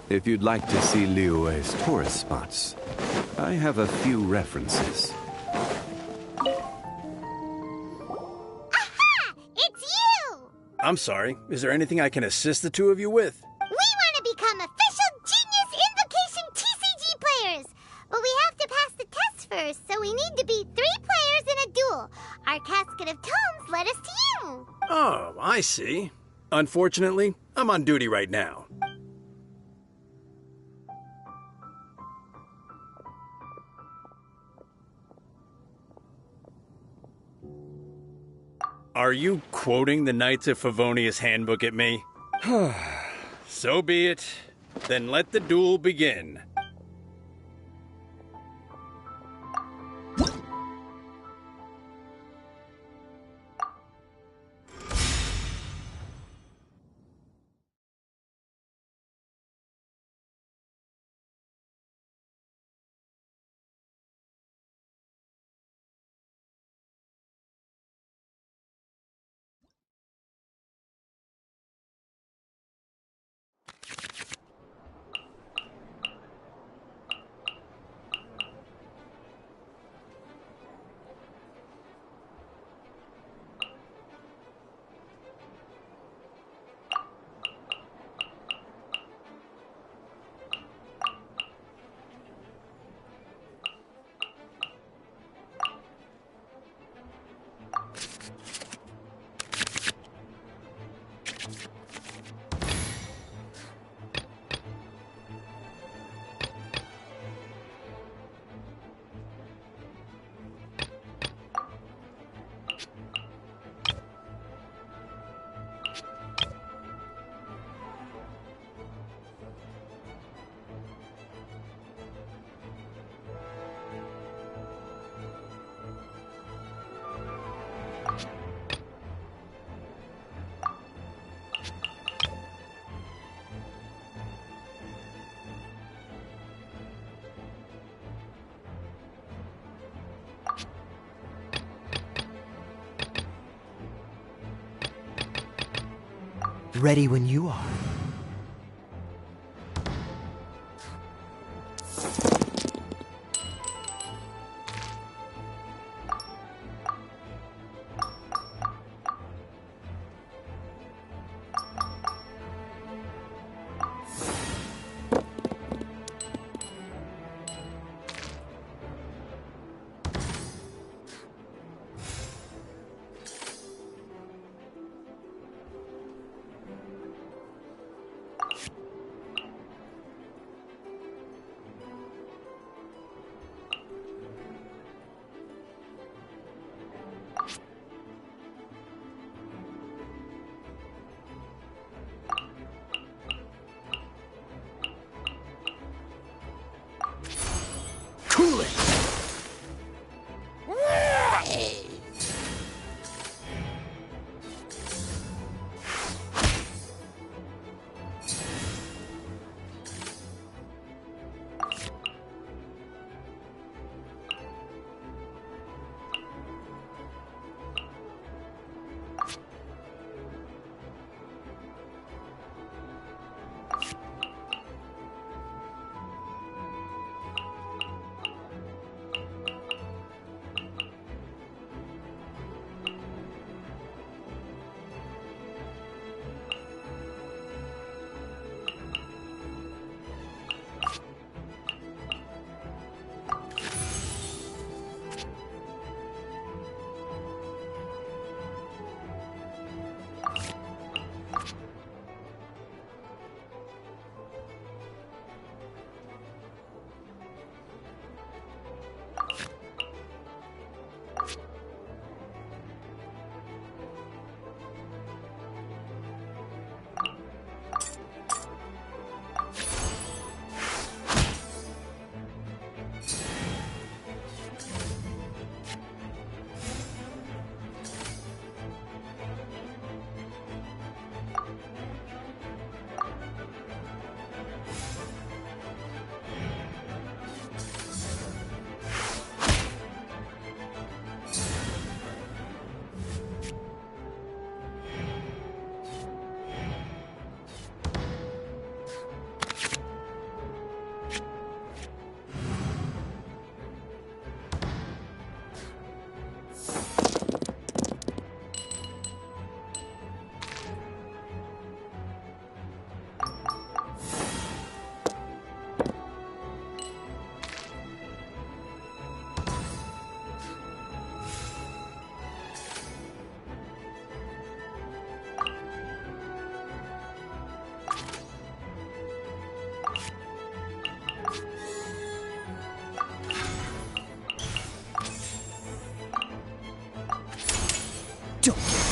If you'd like to see Liyue's tourist spots, I have a few references. Aha! It's you! I'm sorry. Is there anything I can assist the two of you with? We want to become official Genius Invocation TCG players! But we have to pass the test first, so we need to beat 3 players in a duel. Our Casket of Tomes led us to you. Oh, I see. Unfortunately, I'm on duty right now. Are you quoting the Knights of Favonius handbook at me? So be it. Then let the duel begin. Ready when you are.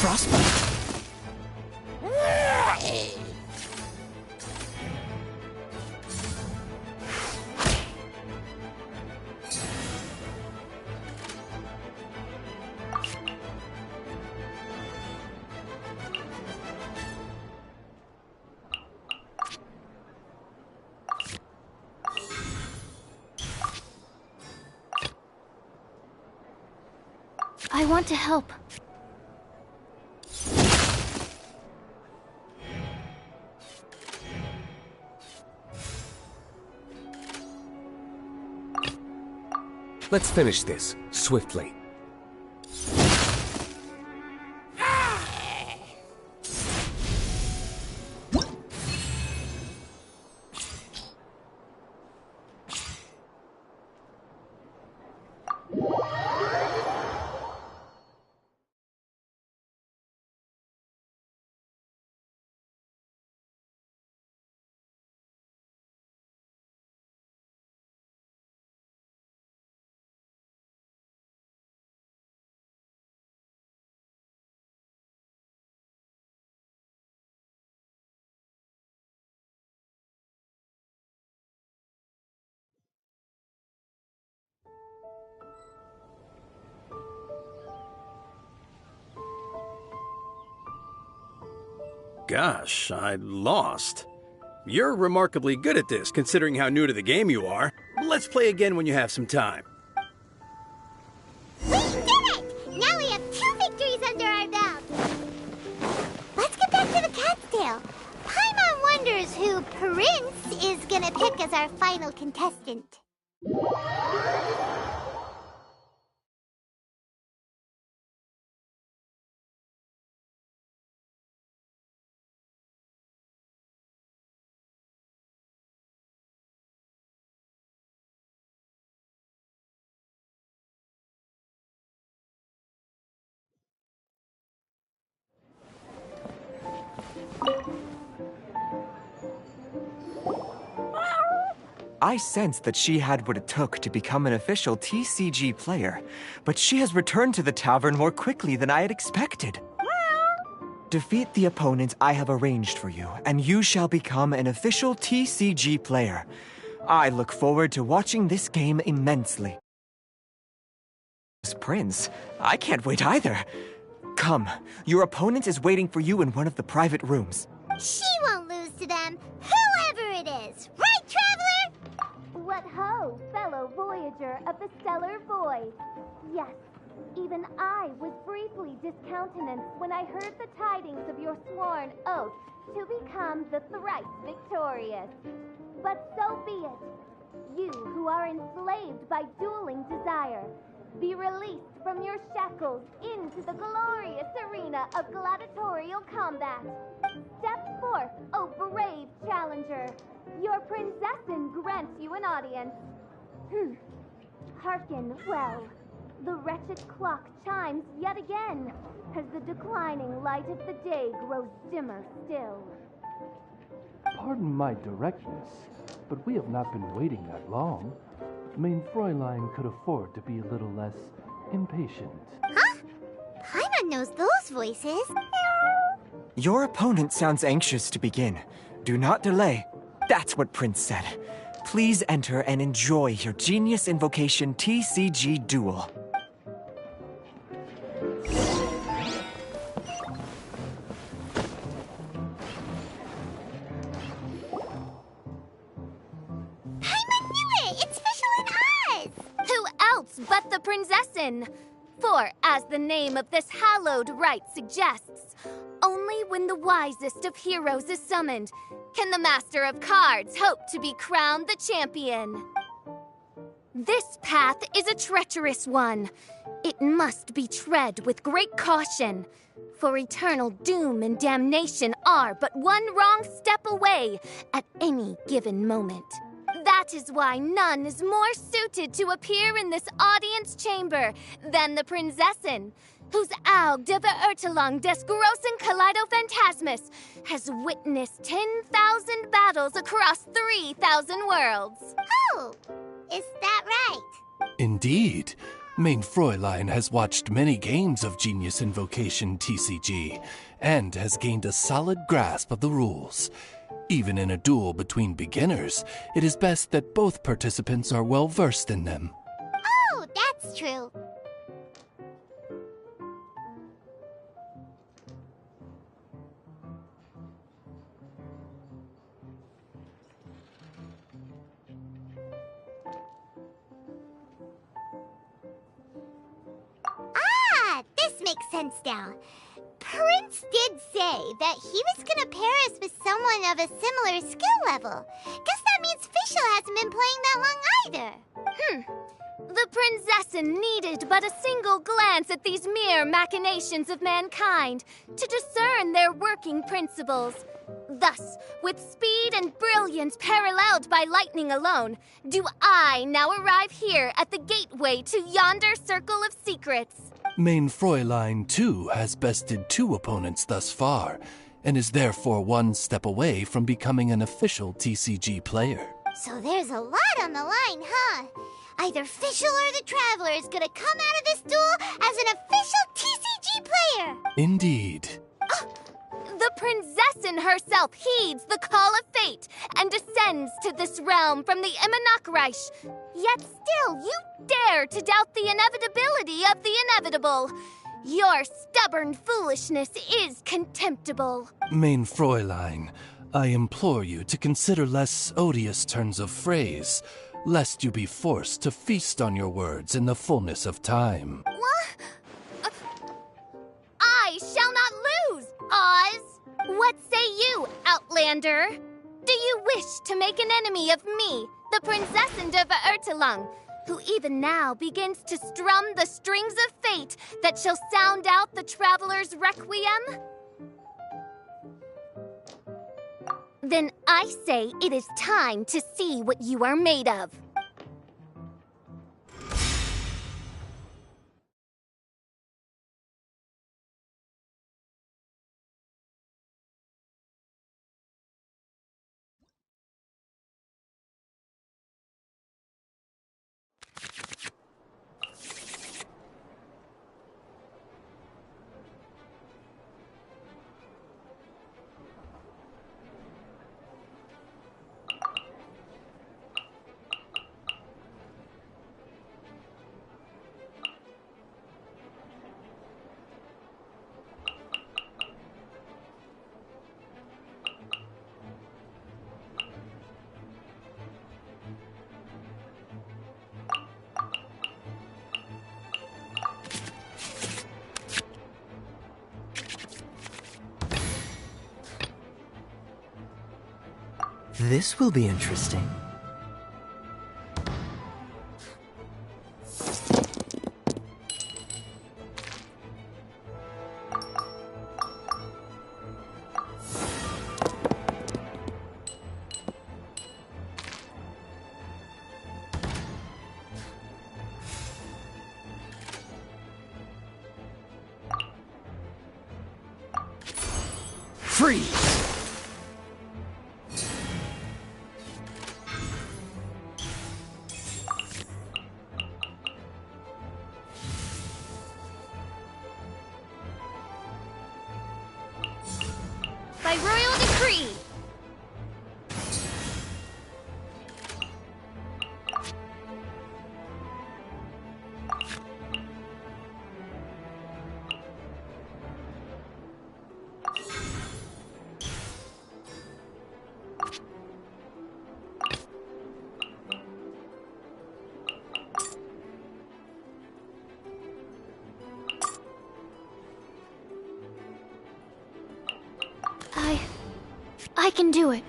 Frostbite. I want to help. Let's finish this, swiftly. Gosh, I lost. You're remarkably good at this, considering how new to the game you are. Let's play again when you have some time. We did it! Now we have 2 victories under our belt. Let's get back to the cat's tail. Paimon wonders who Prince is gonna pick as our final contestant. I sensed that she had what it took to become an official TCG player, but she has returned to the tavern more quickly than I had expected. Defeat the opponent I have arranged for you, and you shall become an official TCG player. I look forward to watching this game immensely. Prince, I can't wait either. Come, your opponent is waiting for you in one of the private rooms. She won't lose to them, whoever it is. Right, Traveler? What ho, fellow voyager of the stellar void. Yes, even I was briefly discountenanced when I heard the tidings of your sworn oath to become the thrice victorious. But so be it. You who are enslaved by dueling desire, be released from your shackles into the glorious arena of gladiatorial combat. Step forth, O brave challenger. Your princessin grants you an audience. Hearken well. The wretched clock chimes yet again, as the declining light of the day grows dimmer still. Pardon my directness, but we have not been waiting that long. Mein Fräulein could afford to be a little less impatient. Huh? Paimon knows those voices. Your opponent sounds anxious to begin. Do not delay. That's what Prince said. Please enter and enjoy your Genius Invocation TCG Duel. But the princessin. For, as the name of this hallowed rite suggests, only when the wisest of heroes is summoned can the master of cards hope to be crowned the champion. This path is a treacherous one. It must be tread with great caution, for eternal doom and damnation are but one wrong step away at any given moment. That is why none is more suited to appear in this audience chamber than the princessin, whose Aug de Beurtelung des großen Kaleido-Phantasmus has witnessed 10,000 battles across 3,000 worlds. Oh, is that right? Indeed. Main Fräulein has watched many games of Genius Invocation TCG and has gained a solid grasp of the rules. Even in a duel between beginners, it is best that both participants are well versed in them. Oh, that's true. Ah, this makes sense now. Prince did say that he was gonna pair us with someone of a similar skill level. Guess that means Fischl hasn't been playing that long either. The Prinzessin needed but a single glance at these mere machinations of mankind to discern their working principles. Thus, with speed and brilliance paralleled by lightning alone, do I now arrive here at the gateway to yonder circle of secrets. Main Fräulein, too, has bested 2 opponents thus far, and is therefore one step away from becoming an official TCG player. So there's a lot on the line, huh? Either Fischl or the Traveler is gonna come out of this duel as an official TCG player! Indeed. The Prinzessin herself heeds the call of fate and descends to this realm from the Immanakreich. Yet still, you dare to doubt the inevitability of the inevitable. Your stubborn foolishness is contemptible. Main Fräulein, I implore you to consider less odious turns of phrase, lest you be forced to feast on your words in the fullness of time. What? I shall not lose, Oz! What say you, Outlander? Do you wish to make an enemy of me, the Prinzessin de Verurtelung, who even now begins to strum the strings of fate that shall sound out the Traveler's Requiem? Then I say it is time to see what you are made of. This will be interesting. Freeze! By royal decree! I can do it.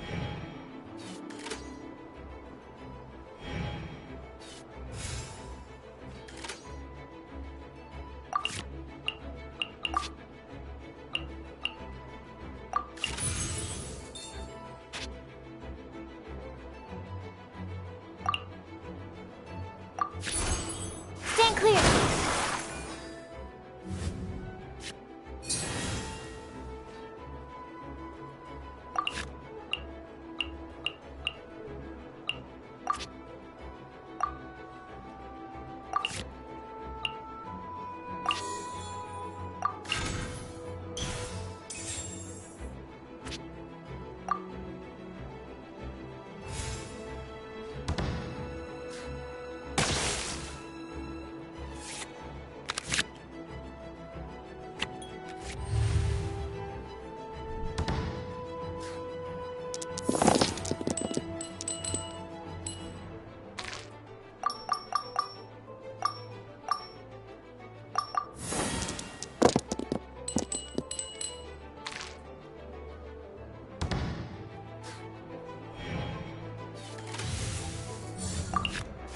Stand clear.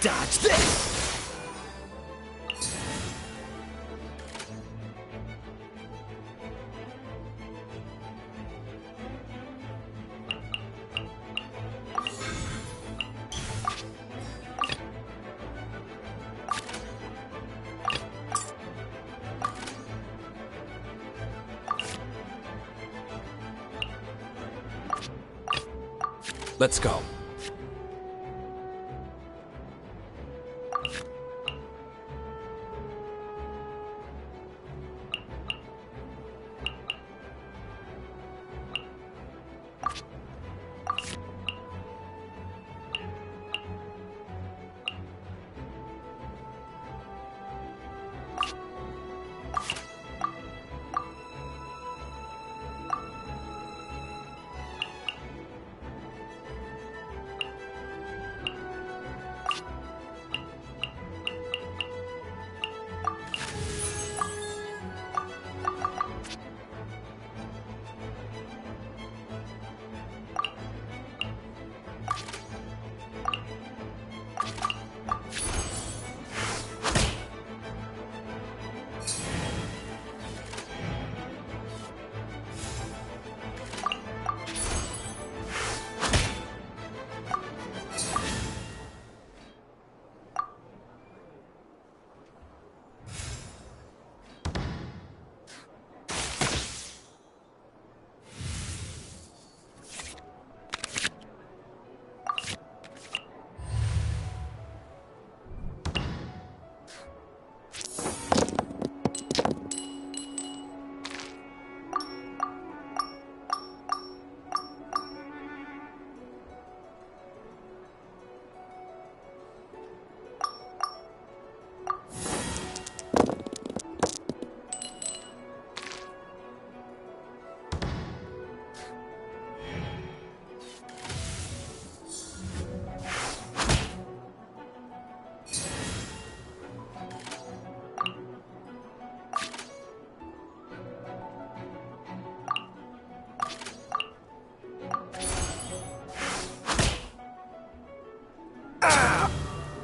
Dodge this! Let's go.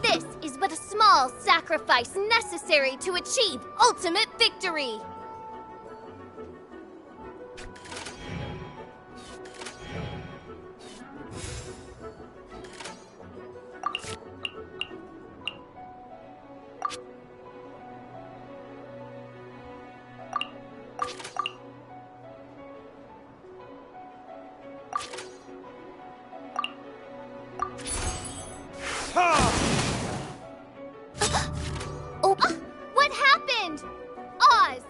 This is but a small sacrifice necessary to achieve ultimate victory. What happened? Oz,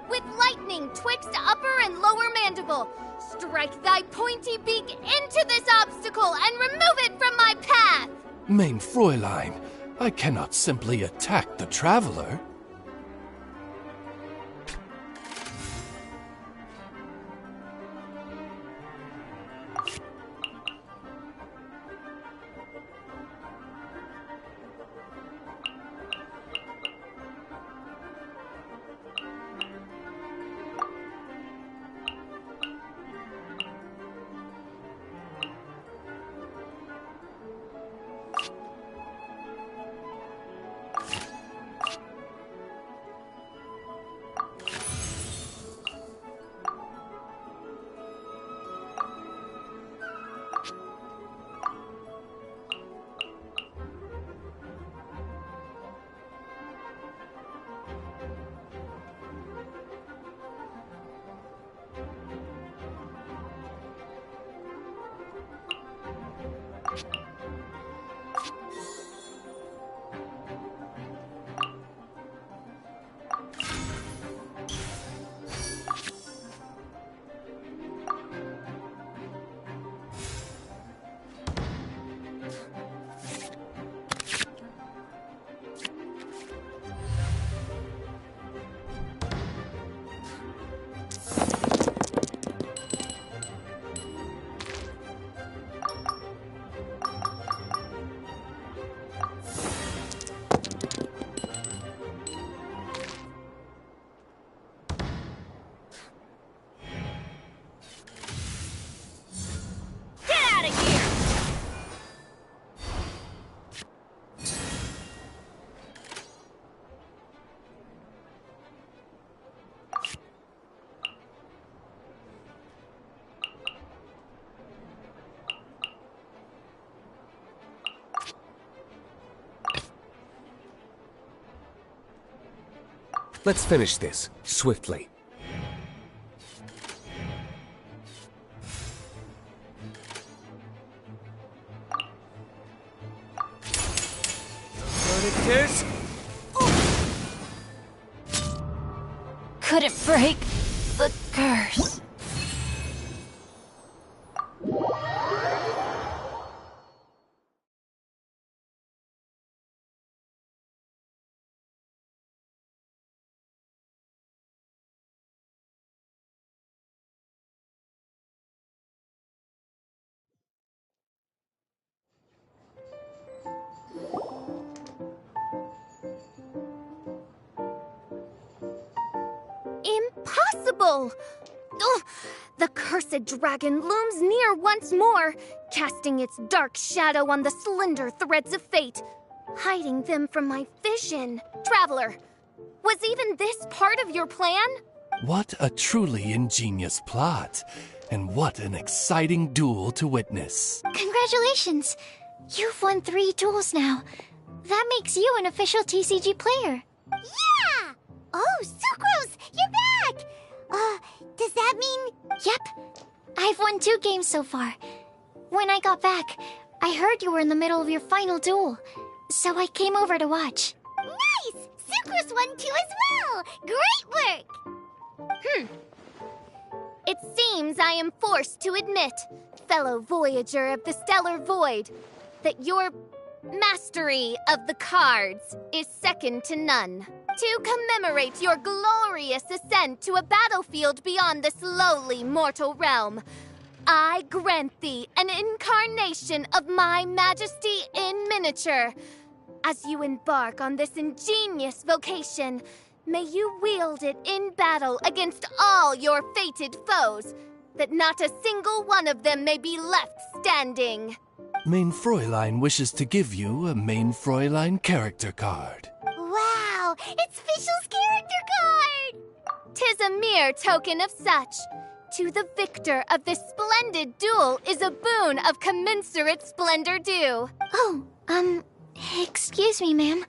with lightning twixt upper and lower mandible, strike thy pointy beak into this obstacle and remove it from my path! Mein Fräulein, I cannot simply attack the traveler. Let's finish this, swiftly. Tears? Couldn't break the curse. Impossible! Ugh, the cursed dragon looms near once more, casting its dark shadow on the slender threads of fate, hiding them from my vision. Traveler, was even this part of your plan? What a truly ingenious plot, and what an exciting duel to witness. Congratulations! You've won 3 duels now. That makes you an official TCG player. Yeah! Oh, Sucrose, you're back! Does that mean... Yep. I've won 2 games so far. When I got back, I heard you were in the middle of your final duel, so I came over to watch. Nice! Sucrose won 2 as well! Great work! It seems I am forced to admit, fellow voyager of the stellar void, that your mastery of the cards is second to none. To commemorate your glorious ascent to a battlefield beyond this lowly mortal realm, I grant thee an incarnation of my majesty in miniature. As you embark on this ingenious vocation, may you wield it in battle against all your fated foes, that not a single one of them may be left standing. Main Fräulein wishes to give you a Main Fräulein character card. Wow, it's Fischl's character card! 'Tis a mere token of such. To the victor of this splendid duel is a boon of commensurate splendor due. Oh, excuse me, ma'am.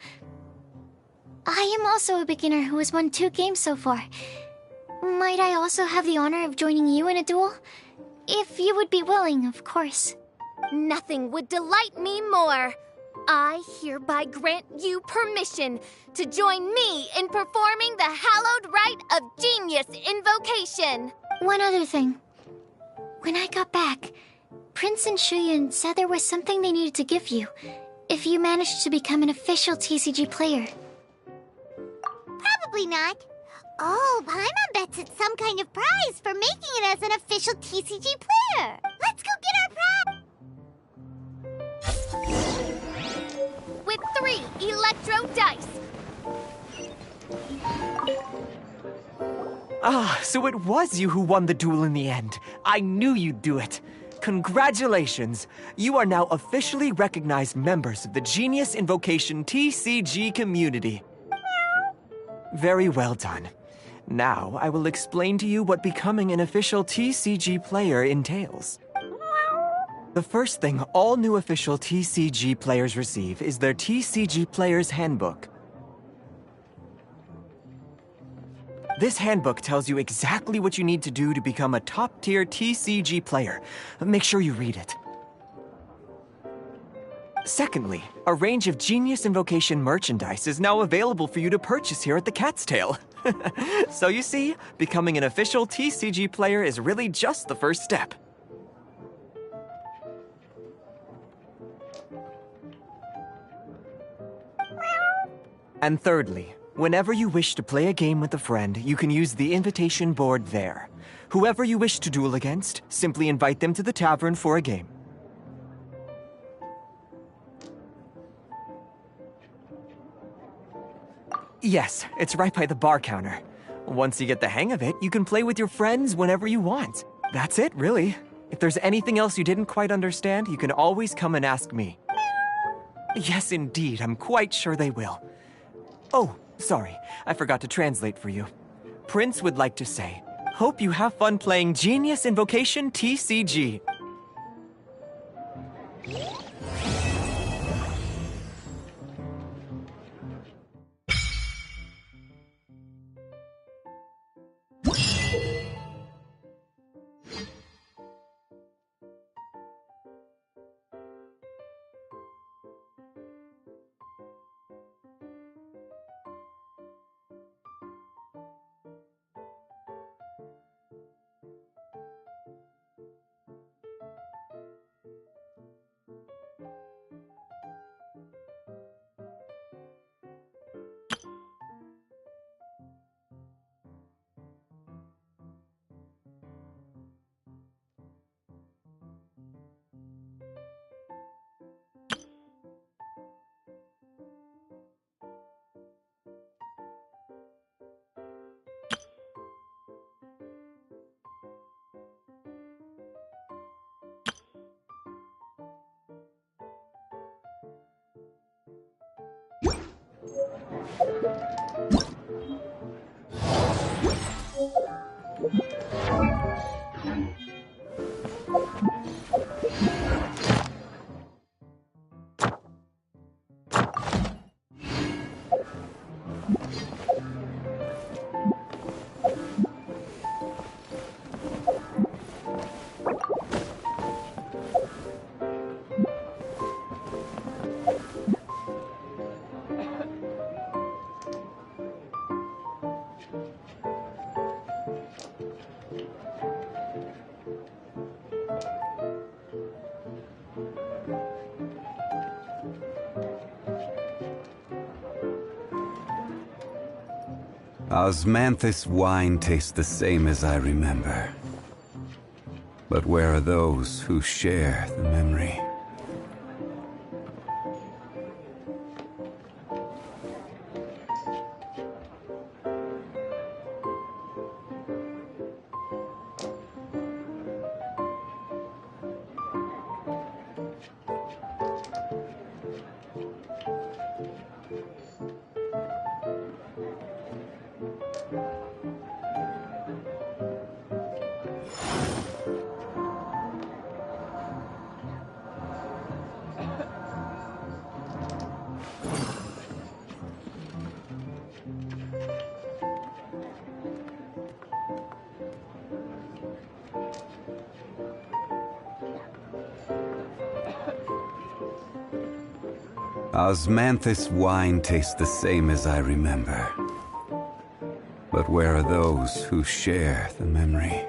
I am also a beginner who has won 2 games so far. Might I also have the honor of joining you in a duel? If you would be willing, of course. Nothing would delight me more. I hereby grant you permission to join me in performing the hallowed rite of genius invocation. One other thing. When I got back, Prince and Shuyan said there was something they needed to give you if you managed to become an official TCG player. Probably not. Oh, Paimon bets it's some kind of prize for making it as an official TCG player. Let's go get our prize! With 3 electro dice. Ah, so it was you who won the duel in the end. I knew you'd do it. Congratulations! You are now officially recognized members of the Genius Invocation TCG community. Very well done. Now, I will explain to you what becoming an official TCG player entails. The first thing all new official TCG players receive is their TCG Player's Handbook. This handbook tells you exactly what you need to do to become a top-tier TCG player. Make sure you read it. Secondly, a range of Genius Invocation merchandise is now available for you to purchase here at the Cat's Tail. So you see, becoming an official TCG player is really just the first step. And thirdly, whenever you wish to play a game with a friend, you can use the invitation board there. Whoever you wish to duel against, simply invite them to the tavern for a game. Yes, it's right by the bar counter. Once you get the hang of it, you can play with your friends whenever you want. That's it, really. If there's anything else you didn't quite understand, you can always come and ask me. Yes, indeed, I'm quite sure they will. Oh, sorry, I forgot to translate for you. Prince would like to say, hope you have fun playing Genius Invocation TCG. Osmanthus wine tastes the same as I remember. But where are those who share the memory? Osmanthus wine tastes the same as I remember. But where are those who share the memory?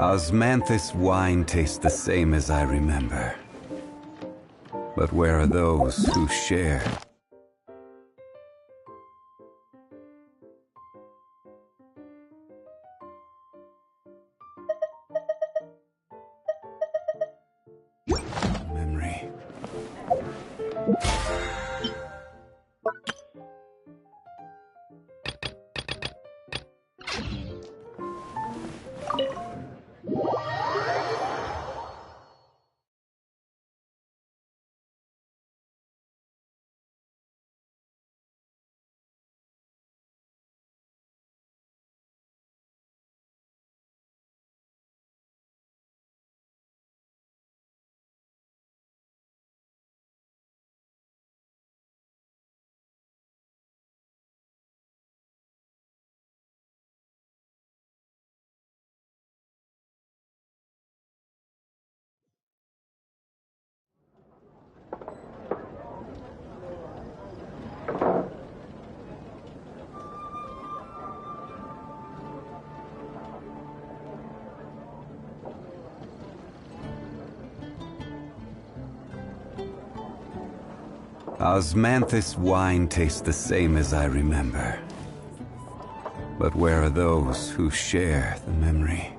Osmanthus wine tastes the same as I remember. But where are those who share? Memory. Osmanthus wine tastes the same as I remember. But where are those who share the memory?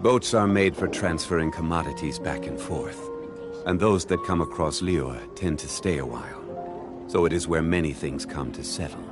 Boats are made for transferring commodities back and forth, and those that come across Lior tend to stay a while. So it is where many things come to settle.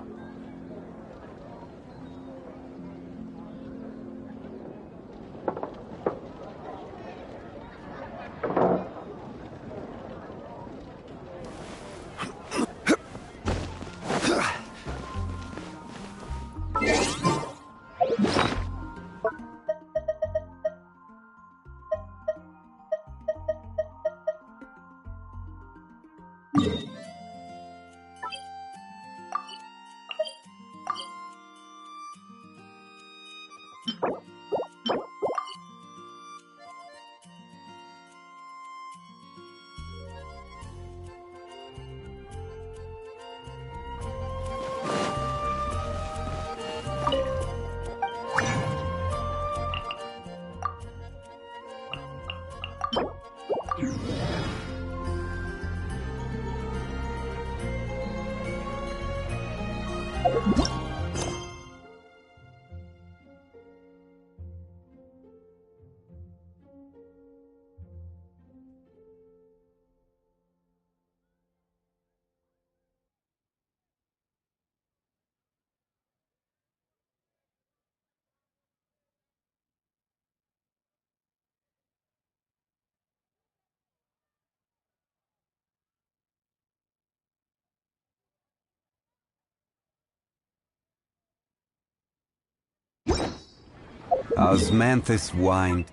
Osmanthus wine